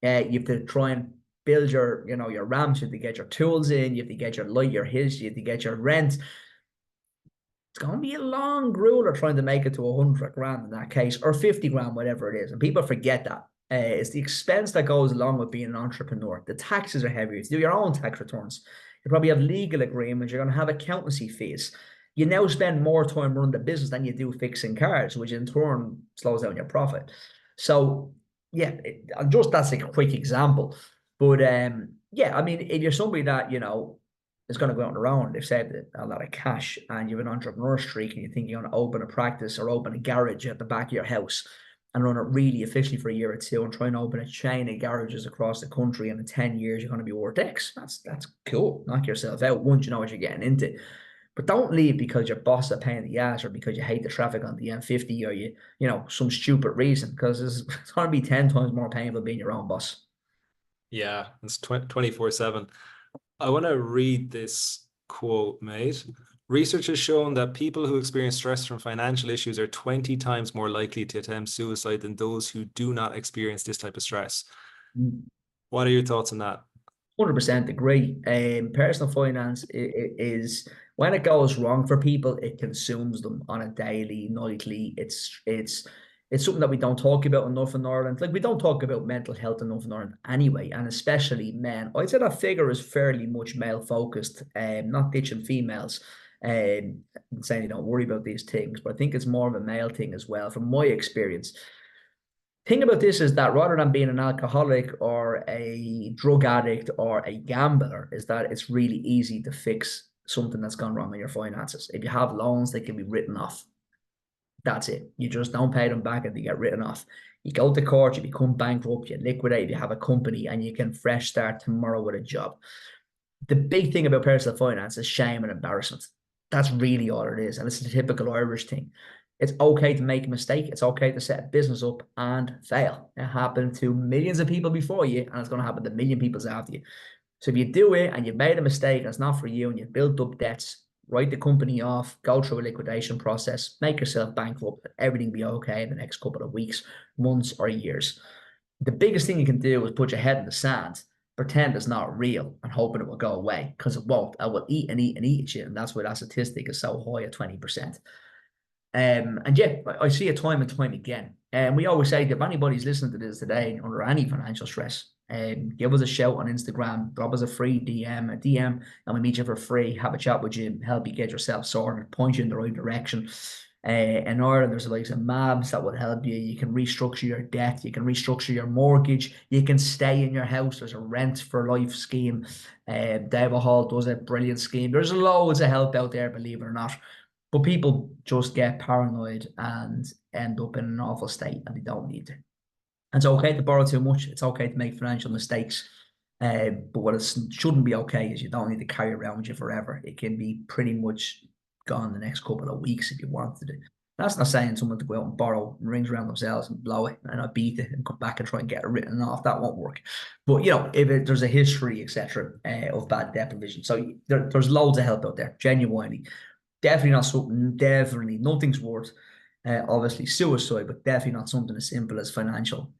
You have to try and build your, your ramps. You have to get your tools in. You have to get your light, your his. You have to get your rent. It's going to be a long grueler trying to make it to 100 grand in that case, or 50 grand, whatever it is. And people forget that. It's the expense that goes along with being an entrepreneur. The taxes are heavier. To do your own tax returns. You probably have legal agreements. You're going to have accountancy fees. You now spend more time running the business than you do fixing cars, which in turn slows down your profit. So, yeah, that's a quick example. But, yeah, I mean, if you're somebody that, is going to go out on their own, they've saved a lot of cash, and you have an entrepreneur streak, and you think you're going to open a practice or open a garage at the back of your house and run it really efficiently for a year or two and try and open a chain of garages across the country, and in 10 years you're going to be worth X. That's cool. Knock yourself out once you know what you're getting into. But don't leave because your boss is a pain in the ass or because you hate the traffic on the M50 or some stupid reason, because it's going to be 10 times more painful being your own boss. Yeah, it's 24/7. I want to read this quote, mate. Research has shown that people who experience stress from financial issues are 20 times more likely to attempt suicide than those who do not experience this type of stress. What are your thoughts on that? 100% agree. Personal finance is when it goes wrong for people, it consumes them on a daily, nightly. It's something that we don't talk about enough in Ireland. Like, we don't talk about mental health enough in Ireland anyway, and especially men. I'd say that figure is fairly much male focused, not ditching females. Saying you don't worry about these things, but I think it's more of a male thing as well, from my experience. Thing about this is that rather than being an alcoholic or a drug addict or a gambler, is that it's really easy to fix something that's gone wrong in your finances. If you have loans, they can be written off. That's it. You just don't pay them back and they get written off. You go to court, you become bankrupt, you liquidate, you have a company, and you can fresh start tomorrow with a job. The big thing about personal finance is shame and embarrassment. That's really all it is. And it's a typical Irish thing. It's okay to make a mistake. It's okay to set a business up and fail. It happened to millions of people before you, and it's going to happen to a million people after you. So if you do it and you've made a mistake and it's not for you and you've built up debts, write the company off, go through a liquidation process, make yourself bankrupt, everything be okay in the next couple of weeks, months, or years. The biggest thing you can do is put your head in the sand, pretend it's not real, and hoping it will go away, because it won't. I will eat and eat and eat shit, and that's why that statistic is so high at 20%. And yeah, I see it time and time again. And we always say that if anybody's listening to this today under any financial stress, give us a shout on Instagram, drop us a free DM, and we meet you for free, have a chat with you, help you get yourself sorted, point you in the right direction. In Ireland, there's like some MABs that will help you. You can restructure your debt, you can restructure your mortgage, you can stay in your house. There's a rent for life scheme. David Hall does a brilliant scheme. There's loads of help out there, believe it or not. But people just get paranoid and end up in an awful state, and they don't need to. And it's okay to borrow too much. It's okay to make financial mistakes. But what it shouldn't be okay is you don't need to carry around with you forever. It can be pretty much gone the next couple of weeks if you wanted it. That's not saying someone to go out and borrow rings around themselves and blow it and not beat it and come back and try and get it written off. That won't work. But, if there's a history, etc., of bad debt provision. So there's loads of help out there, genuinely. Definitely not something, definitely nothing's worth, obviously, suicide, but definitely not something as simple as financial,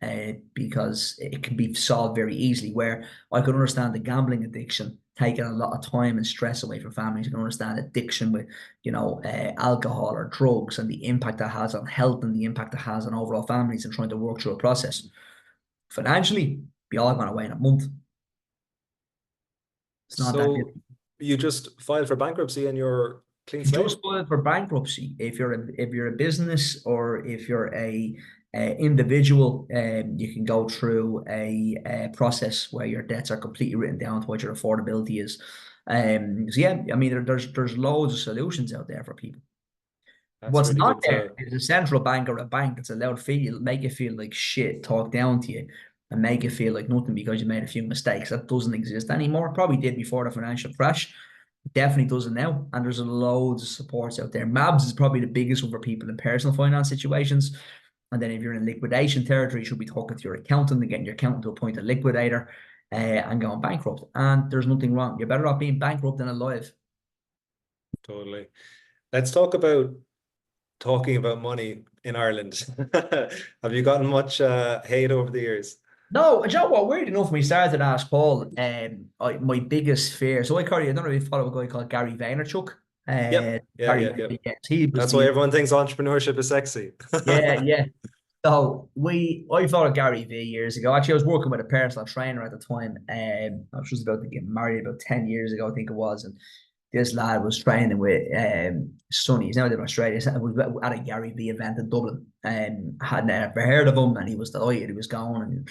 because it can be solved very easily. Where I can understand the gambling addiction taking a lot of time and stress away from families. I can understand addiction with, alcohol or drugs, and the impact that has on health and the impact it has on overall families, and trying to work through a process. Financially, be all gone away in a month. It's not that difficult. You just filed for bankruptcy and you're clean slate? Just filed for bankruptcy. If you're a business or if you're a individual, you can go through a process where your debts are completely written down to what your affordability is. So yeah, I mean, there's loads of solutions out there for people. That's What's really not good there is a central bank or a bank that's allowed feel make you feel like shit, talk down to you, and make you feel like nothing because you made a few mistakes. That doesn't exist anymore. Probably did before the financial crash, Definitely does it now. And there's loads of supports out there. MABS is probably the biggest one for people in personal finance situations. And then if you're in liquidation territory, you should be talking to your accountant and getting your accountant to appoint a liquidator and going bankrupt. And there's nothing wrong. You're better off being bankrupt than alive. Totally. Let's talk about talking about money in Ireland. Have you gotten much hate over the years? No, and you know what? Weird enough, when we started Ask Paul, my biggest fear. So I don't know if you follow a guy called Gary Vaynerchuk. Yep. Yeah, Gary yeah, yeah. Vaynerchuk, yes, he was That's why the everyone thinks entrepreneurship is sexy. yeah. So I followed Gary V years ago. Actually, I was working with a personal trainer at the time. I was just about to get married about 10 years ago, I think it was. And this lad was training with Sonny. He's now in Australia. He was at a Gary V event in Dublin. Hadn't ever heard of him, and he was delighted he was going.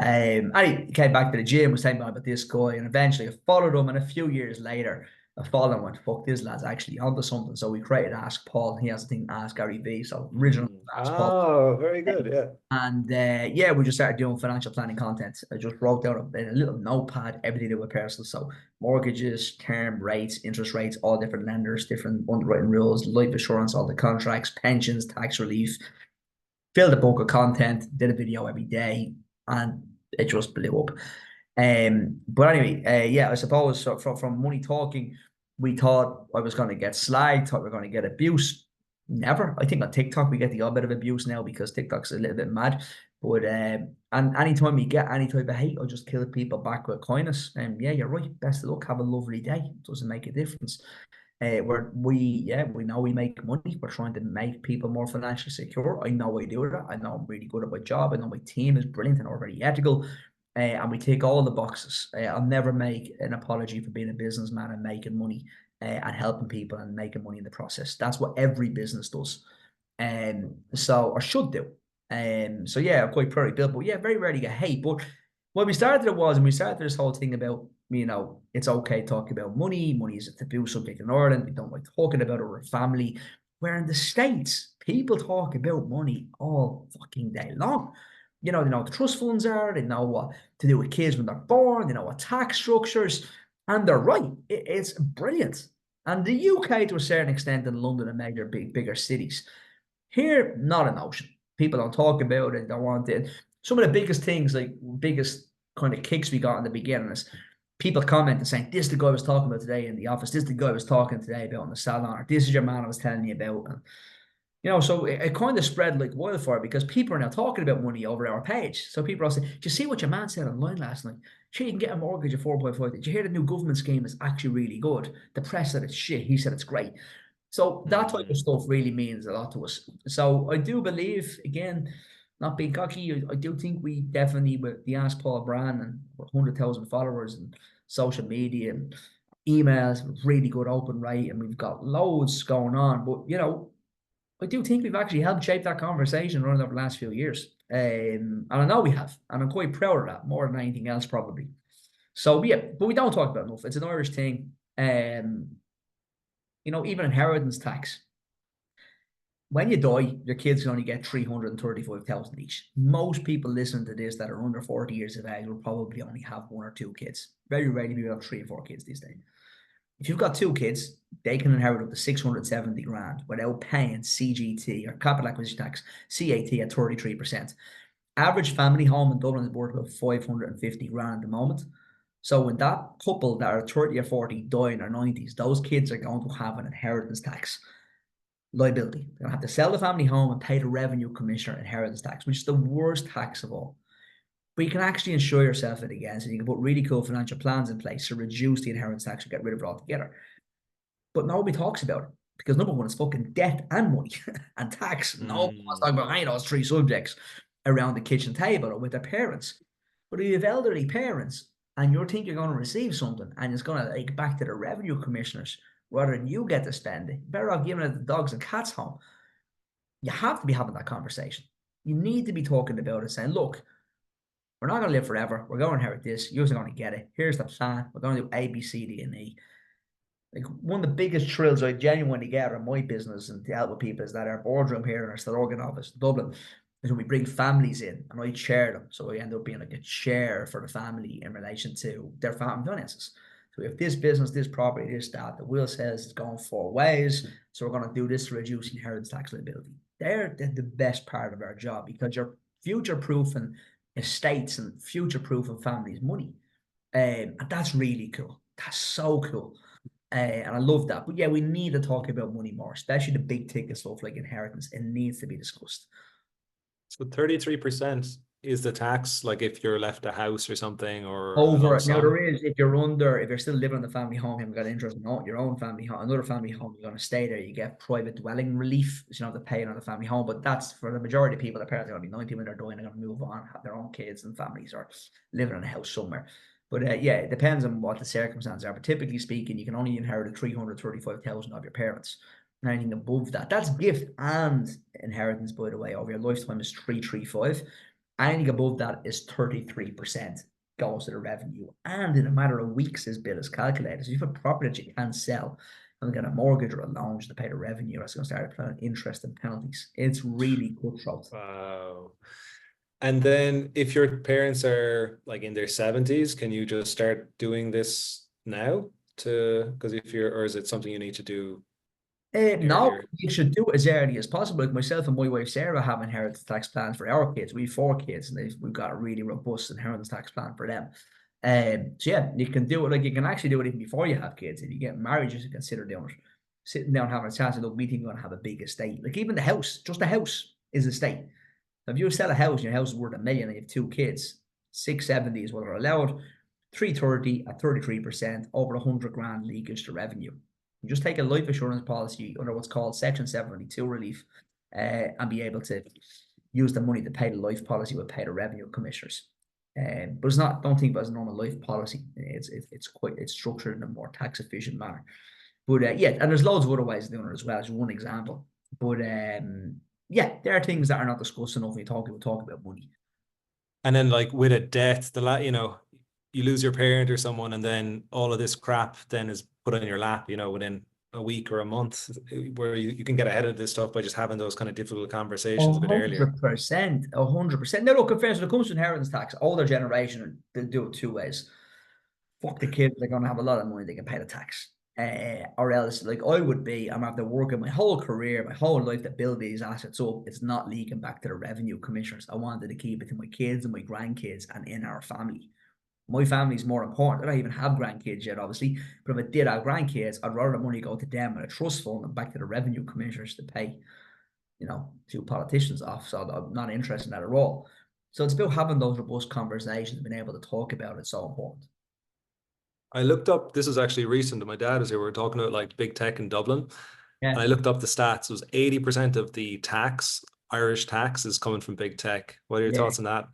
And he came back to the gym, was telling me about this guy, and eventually I followed him. And a few years later, I followed him and went, fuck, this lad's actually onto something. So we created Ask Paul. He has the thing Ask Gary V. So original Ask Paul. Oh, very good. Yeah. And yeah, we just started doing financial planning content. I just wrote down a little notepad everything to do with personal. So mortgages, term rates, interest rates, all different lenders, different underwriting rules, life insurance, all the contracts, pensions, tax relief. Filled a book of content, did a video every day, and it just blew up. But anyway, yeah, I suppose so from money talking, we thought I was going to get slagged, thought we were going to get abuse. Never. I think on TikTok we get the odd bit of abuse now because TikTok's a little bit mad. But and anytime we get any type of hate, I just kill people back with kindness. And yeah, you're right. Best of luck. Have a lovely day. It doesn't make a difference. We know we make money. We're trying to make people more financially secure. I know I do that. I know I'm really good at my job. I know my team is brilliant and already ethical. And we tick all the boxes. I'll never make an apology for being a businessman and making money and helping people and making money in the process. That's what every business does. So or should do. So yeah, I'm quite proud of Bill. But yeah, very rarely get hate. But when we started when we started this whole thing about, it's okay talking about money. Money is a taboo subject in Ireland. We don't like talking about it. We're a family. Where in the States, people talk about money all fucking day long. They know what the trust funds are. They know what to do with kids when they're born. They know what tax structures. And they're right. It's brilliant. And the UK, to a certain extent, in London and major bigger cities. Here, not an notion. People don't talk about it. Don't want it. Some of the biggest things, like biggest kind of kicks we got in the beginning is people commenting saying, this is the guy I was talking about today in the office. This is the guy I was talking today about in the salon. Or this is your man I was telling you about. And, so it kind of spread like wildfire because people are now talking about money over our page. So people are saying, did you see what your man said online last night? Sure, you can get a mortgage of 4.5. Did you hear the new government scheme is actually really good? The press said it's shit. He said it's great. So that type of stuff really means a lot to us. So I do believe, again, not being cocky, I do think we definitely, with the Ask Paul brand and 100,000 followers and social media and emails, really good open rate, and we've got loads going on. But, I do think we've actually helped shape that conversation over the last few years. And I know we have, and I'm quite proud of that, more than anything else, probably. So, yeah, but we don't talk about enough. It's an Irish thing. Even inheritance tax. When you die, your kids can only get 335,000 each. Most people listening to this that are under 40 years of age will probably only have one or two kids. Very rarely people have 3 or 4 kids these days. If you've got 2 kids, they can inherit up to 670 grand without paying CGT or capital acquisition tax, CAT at 33%. Average family home in Dublin is worth about 550 grand at the moment. So when that couple that are 30 or 40 die in their 90s, those kids are going to have an inheritance tax liability. They're going to have to sell the family home and pay the revenue commissioner inheritance tax, which is the worst tax of all. But you can actually insure yourself it again. So you can put really cool financial plans in place to reduce the inheritance tax or get rid of it altogether. But nobody talks about it because number one is fucking debt and money and tax. Nobody wants to talk about any of those 3 subjects around the kitchen table or with their parents. But if you have elderly parents and you think you're going to receive something and it's going to like back to the revenue commissioners rather than you get to spend it, better off giving it to dogs and cats home. You have to be having that conversation. You need to be talking about it, saying, look, we're not going to live forever. We're going to inherit this. You're going to get it. Here's the plan. We're going to do A, B, C, D, and E. Like one of the biggest thrills I genuinely get in my business and to help with people is that our boardroom here in our Stillorgan office, Dublin, is when we bring families in and I chair them. So I end up being like a chair for the family in relation to their family finances. So if this business, this property, this, that, the will says it's going 4 ways, so we're going to do this to reduce inheritance tax liability. They're the best part of our job, because you're future-proofing estates and future-proofing families' money. And that's really cool. That's so cool. And I love that. But yeah, we need to talk about money more, especially the big ticket stuff like inheritance. It needs to be discussed. So 33% is the tax, like if you're left a house or something, or a lump Over now, sum? there is, if you're still living in the family home, you haven't got interest in your own family home, another family home, you're going to stay there, you get private dwelling relief, so you don't have to pay another family home. But that's for the majority of people. Their parents are going to be 90 when they're dying, they're going to move on, have their own kids and families, or living in a house somewhere. But yeah, it depends on what the circumstances are. But typically speaking, you can only inherit 335,000 of your parents. Anything above that, that's gift and inheritance, by the way, over your lifetime is 335. Anything above that is 33% goes to the revenue. And in a matter of weeks, this bill is calculated. So if you have a property that you can't sell and get a mortgage or a loan to pay the revenue, that's going to start applying interest and penalties. It's really cutthroat. Wow. And then if your parents are like in their 70s, can you just start doing this now because if you're, or is it something you need to do No, earlier? you should do it as early as possible. Like myself and my wife Sarah have inheritance tax plans for our kids. We have 4 kids, and we've got a really robust inheritance tax plan for them. So yeah, you can do it. Like you can actually do it even before you have kids. If you get married, you should consider doing it. Sitting down having a chance to look, we think we're gonna have a big estate. Like even the house, just the house is a estate. If you sell a house and your house is worth 1 million and you have 2 kids, 670 is what are allowed. 330 at 33%, over 100 grand leakage to revenue. You just take a life assurance policy under what's called Section 722 relief, and be able to use the money to pay the life policy with pay the revenue commissioners. But it's not. Don't think about it as a normal life policy. It's structured in a more tax efficient manner. But yeah, and there's loads of other ways of doing it as well. As one example. But yeah, there are things that are not discussed enough when you talk about money. And then like with a death, you lose your parent or someone, and then all of this crap then is put on your lap, within a week or a month, where you can get ahead of this stuff by just having those kind of difficult conversations a bit earlier. 100%, 100%. Now, look, in fairness, when it comes to inheritance tax, older generation, they do it 2 ways. Fuck the kids, they're going to have a lot of money, they can pay the tax. Or else, like I'm after working my whole career, my whole life to build these assets up. It's not leaking back to the revenue commissioners. I wanted to keep it to my kids and my grandkids and in our family. My family's more important. I don't even have grandkids yet, obviously. But if I did have grandkids, I'd rather the money go to them in a trust fund and back to the revenue commissioners to pay, 2 politicians off. So I'm not interested in that at all. So it's about having those robust conversations and being able to talk about it. So important. I looked up, this was actually recent, my dad was here, we were talking about like big tech in Dublin. Yeah. And I looked up the stats. It was 80% of the Irish tax is coming from big tech. What are your thoughts on that?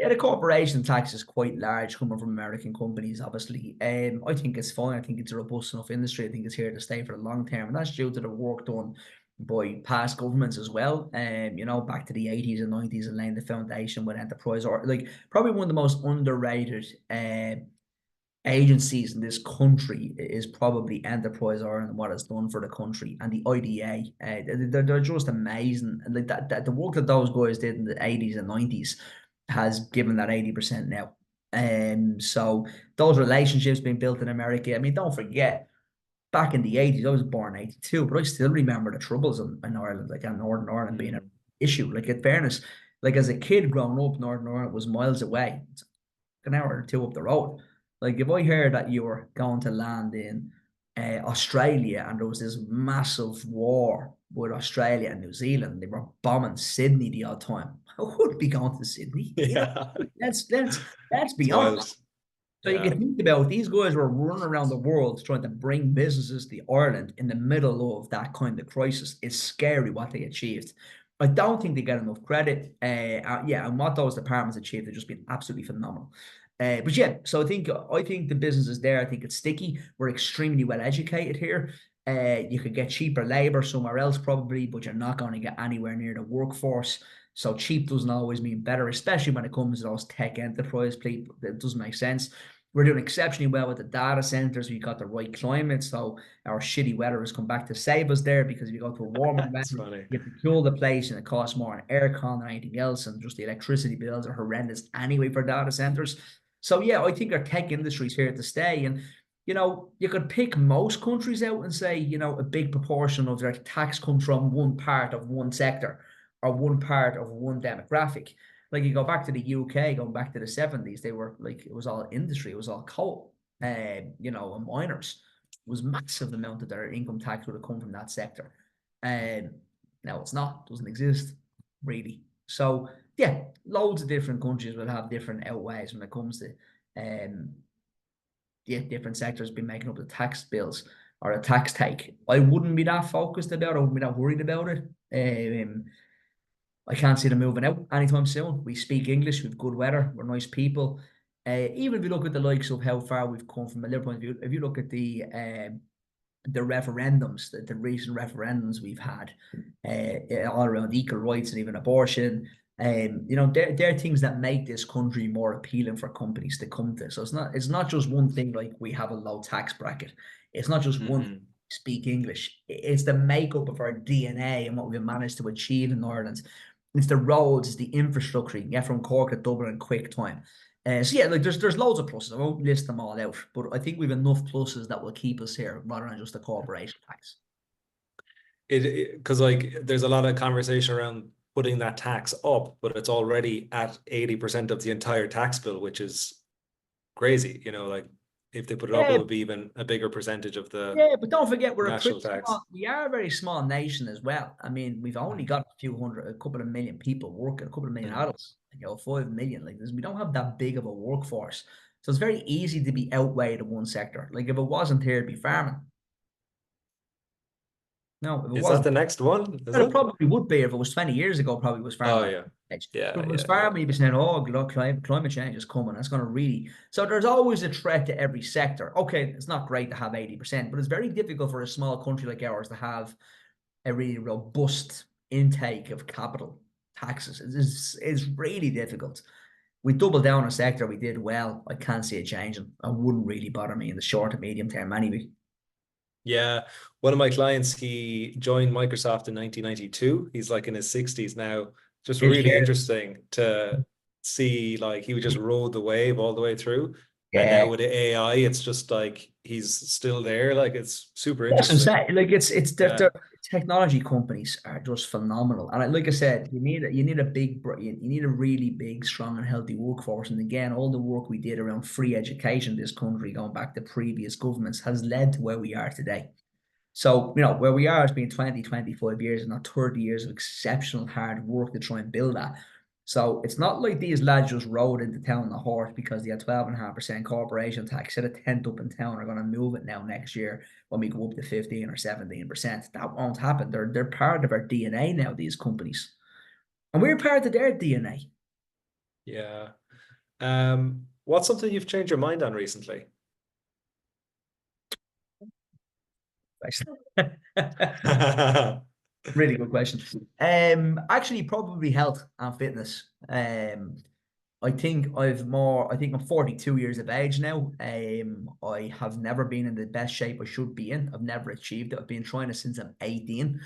Yeah, the corporation tax is quite large coming from American companies, obviously. I think it's fine. I think it's a robust enough industry. I think it's here to stay for the long term. And that's due to the work done by past governments as well. Back to the 80s and 90s and laying the foundation with enterprise, or like probably one of the most underrated agencies in this country is probably Enterprise Ireland and what it's done for the country, and the IDA. They're just amazing. Like that the work that those guys did in the 80s and 90s has given that 80% now. So those relationships being built in America. I mean, don't forget, back in the 80s, I was born in 82, but I still remember the troubles in Ireland, like in Northern Ireland being an issue. Like in fairness, like as a kid growing up, Northern Ireland was miles away. It's an hour or 2 up the road. Like if I heard that you were going to land in Australia and there was this massive war with Australia and New Zealand, they were bombing Sydney the odd time, I would be going to Sydney. Yeah. Let's be It's honest. wild. So you Yeah. can think about these guys were running around the world trying to bring businesses to Ireland in the middle of that kind of crisis. It's scary what they achieved. I don't think they get enough credit. And what those departments achieved have just been absolutely phenomenal. But yeah, so I think the business is there. I think it's sticky. We're extremely well educated here. You could get cheaper labor somewhere else probably, but you're not going to get anywhere near the workforce. So cheap doesn't always mean better, especially when it comes to those tech enterprise people. That doesn't make sense. We're doing exceptionally well with the data centers. We got the right climate, so our shitty weather has come back to save us there, because if you go to a warmer It's weather, funny. you have to cool the place and it costs more on aircon than anything else, and just the electricity bills are horrendous anyway for data centers. So yeah, I think our tech industry is here to stay. And you know, you could pick most countries out and say, you know, a big proportion of their tax comes from one part of one sector or one part of one demographic. Like you go back to the UK, going back to the 70s, they were like, it was all industry, it was all coal, you know, and miners. It was massive amount of their income tax would have come from that sector. And now it's not, doesn't exist really. So yeah, loads of different countries will have different outways when it comes to yeah, different sectors been making up the tax bills or a tax take. I wouldn't be that focused about it. I wouldn't be that worried about it. I can't see them moving out anytime soon. We speak English, we've good weather, we're nice people. Even if you look at the likes of how far we've come from a Liverpool point of view, if you look at the referendums, the recent referendums we've had, all around equal rights and even abortion, you know, they're things that make this country more appealing for companies to come to. So it's not just one thing like we have a low tax bracket. It's not just one speak English. It's the makeup of our DNA and what we've managed to achieve in Ireland. It's the roads, it's the infrastructure. You can get from Cork to Dublin in quick time. So yeah, like there's loads of pluses. I won't list them all out, but I think we've enough pluses that will keep us here rather than just the corporation tax. Because like there's a lot of conversation around putting that tax up, but it's already at 80% of the entire tax bill, which is crazy. You know, like if they put it up, it Yeah, would be even a bigger percentage of the yeah, but don't forget national tax. we are a very small nation as well. I mean, we've only got a couple of million people working, a couple of million Mm. adults, you know, 5 million like this. We don't have that big of a workforce. So it's very easy to be outweighed in one sector. Like if it wasn't here, it'd be farming. No, if it Is that wasn't. the next one? Is Well, it it? probably would be if it was 20 years ago, probably was Oh farming. yeah. But Yeah, if it was yeah, yeah. farming, you'd be saying, oh, look, climate change is coming. That's going to really. So there's always a threat to every sector. Okay, it's not great to have 80%, but it's very difficult for a small country like ours to have a really robust intake of capital taxes. It's really difficult. We doubled down a sector, we did well. I can't see it changing. It wouldn't really bother me in the short to medium term anyway. Yeah, one of my clients, he joined Microsoft in 1992. He's like in his 60s now. Just This really year, interesting to see, like he would just rode the wave all the way through. And yeah. now with AI, it's just like he's still there. Like it's super That's what I'm interesting. saying. Like it's Yeah. the technology companies are just phenomenal. And like I said, you need a big you need a really big, strong, and healthy workforce. And again, all the work we did around free education in this country, going back to previous governments, has led to where we are today. So, you know, where we are has been 20, 25 years and not 30 years of exceptional hard work to try and build that. So it's not like these lads just rode into town on the horse because they had 12.5% corporation tax, set a tent up in town, are going to move it now next year when we go up to 15 or 17%. That won't happen. They're part of our DNA now, these companies. And we're part of their DNA. Yeah. What's something you've changed your mind on recently? Really good question. Actually, probably health and fitness. I think I'm 42 years of age now. I have never been in the best shape I should be in. I've never achieved it. I've been trying it since I'm 18.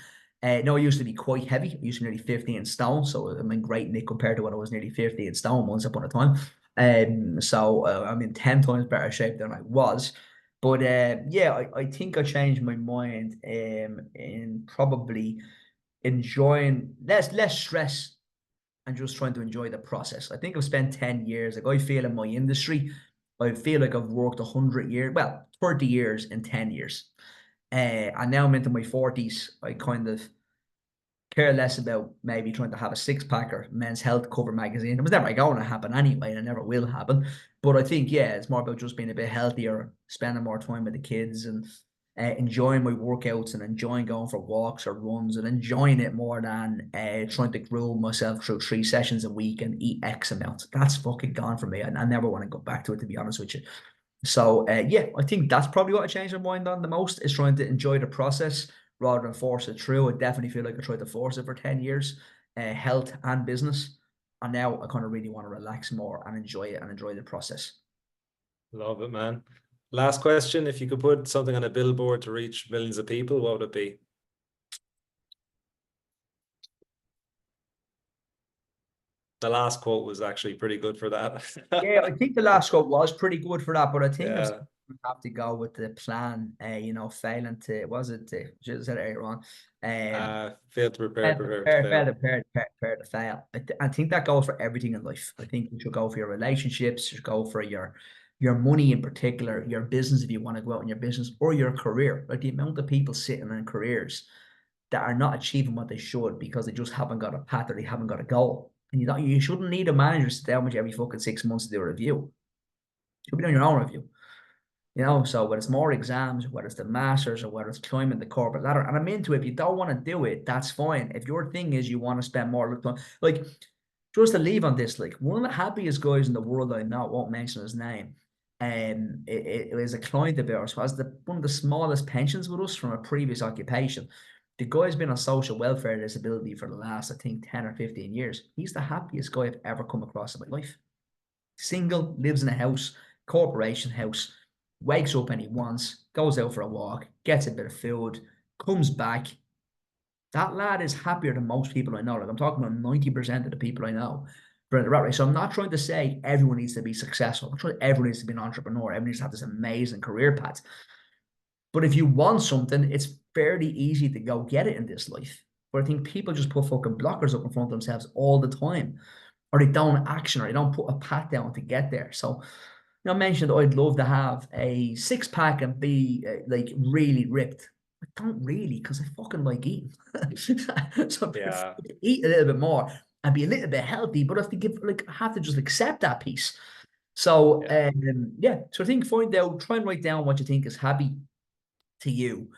No, I used to be quite heavy. I used to be nearly 15 stone. So I'm in great nick compared to when I was nearly 15 stone once upon a time. So I'm in 10 times better shape than I was. But yeah, I think I changed my mind in probably enjoying less stress and just trying to enjoy the process. I think I've spent 10 years, like I feel in my industry, I feel like I've worked 100 years, well, 30 years in 10 years. And now I'm into my 40s. I kind of care less about maybe trying to have a six pack or men's health cover magazine. It was never going to happen anyway, and it never will happen. But I think, yeah, it's more about just being a bit healthier, spending more time with the kids and enjoying my workouts and enjoying going for walks or runs and enjoying it more than trying to groom myself through 3 sessions a week and eat X amount. That's fucking gone for me. I never want to go back to it, to be honest with you. So yeah, I think that's probably what I changed my mind on the most is trying to enjoy the process rather than force it through. I definitely feel like I tried to force it for 10 years, health and business. And now I kind of really want to relax more and enjoy it and enjoy the process. Love it, man. Last question. If you could put something on a billboard to reach millions of people, what would it be? The last quote was actually pretty good for that. Yeah, I think the last quote was pretty good for that, but I think I've Yeah. have to go with the plan. You know, failing to was it? Just said it earlier on. Fail to prepare, prepare to fail. Prepare to fail. I think that goes for everything in life. I think you should go for your relationships. You should go for your money in particular, your business if you want to go out in your business, or your career. Like the amount of people sitting in careers that are not achieving what they should because they just haven't got a path or they haven't got a goal. And you shouldn't need a manager to sit down with you every fucking 6 months to do a review. You should be doing your own review. You know, so whether it's more exams, whether it's the masters, or whether it's climbing the corporate ladder, and I'm into it. If you don't want to do it, that's fine. If your thing is you want to spend more time, like just to leave on this, like one of the happiest guys in the world I know, won't mention his name, it was a client of ours who has one of the smallest pensions with us from a previous occupation. The guy's been on social welfare disability for the last, I think, 10 or 15 years. He's the happiest guy I've ever come across in my life. Single, lives in a house, corporation house, wakes up when he wants, goes out for a walk, gets a bit of food, comes back. That lad is happier than most people I know. Like I'm talking about 90% of the people I know. So I'm not trying to say everyone needs to be successful. I'm trying everyone needs to be an entrepreneur. Everyone needs to have this amazing career path. But if you want something, it's fairly easy to go get it in this life. But I think people just put fucking blockers up in front of themselves all the time. Or they don't action, or they don't put a path down to get there. So I mentioned I'd love to have a 6-pack and be like really ripped. I don't really, because I fucking like eating. So Yeah. eat a little bit more and be a little bit healthy, but I have to I have to just accept that piece. So Yeah. So I think try and write down what you think is happy to you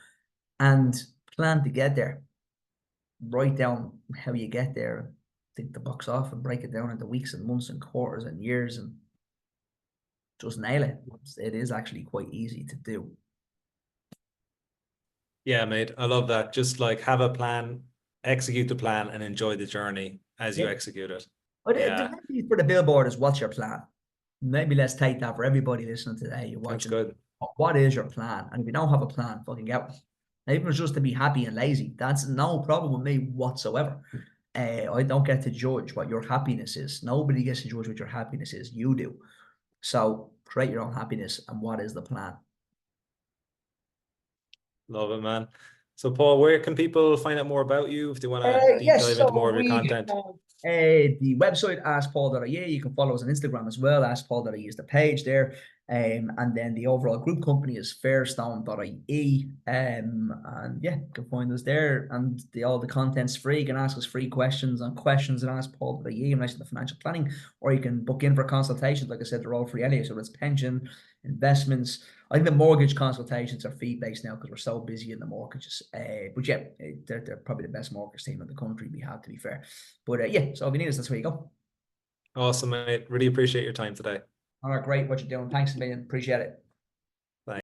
and plan to get there. Write down how you get there, think the box off and break it down into weeks and months and quarters and years and just nail it. It is actually quite easy to do. Yeah, mate. I love that. Just like have a plan, execute the plan, and enjoy the journey as you Yeah. execute it. But Yeah, for the billboard is what's your plan? Maybe let's take that for everybody listening today. You're that's watching. good. What is your plan? And if you don't have a plan, fucking get one. Even if it's just to be happy and lazy, that's no problem with me whatsoever. I don't get to judge what your happiness is. Nobody gets to judge what your happiness is. You do. So create your own happiness. And what is the plan? Love it, man. So, Paul, where can people find out more about you if they want to deep Yes, dive into so more of your we content? have the website askpaul.ie. You can follow us on Instagram as well. Askpaul.ie is the page there. And then the overall group company is fairstone.ie. And yeah, you can find us there. And all the content's free. You can ask us free questions on questions at askpaul.ie in relation to financial planning, or you can book in for consultations. Like I said, they're all free anyway. So it's pension, investments. I think the mortgage consultations are fee-based now because we're so busy in the mortgages. But yeah, they're probably the best mortgage team in the country we have, to be fair. But yeah, so if you need us, that's where you go. Awesome, mate. Really appreciate your time today. All right, great. What you're doing. Thanks a million. Appreciate it.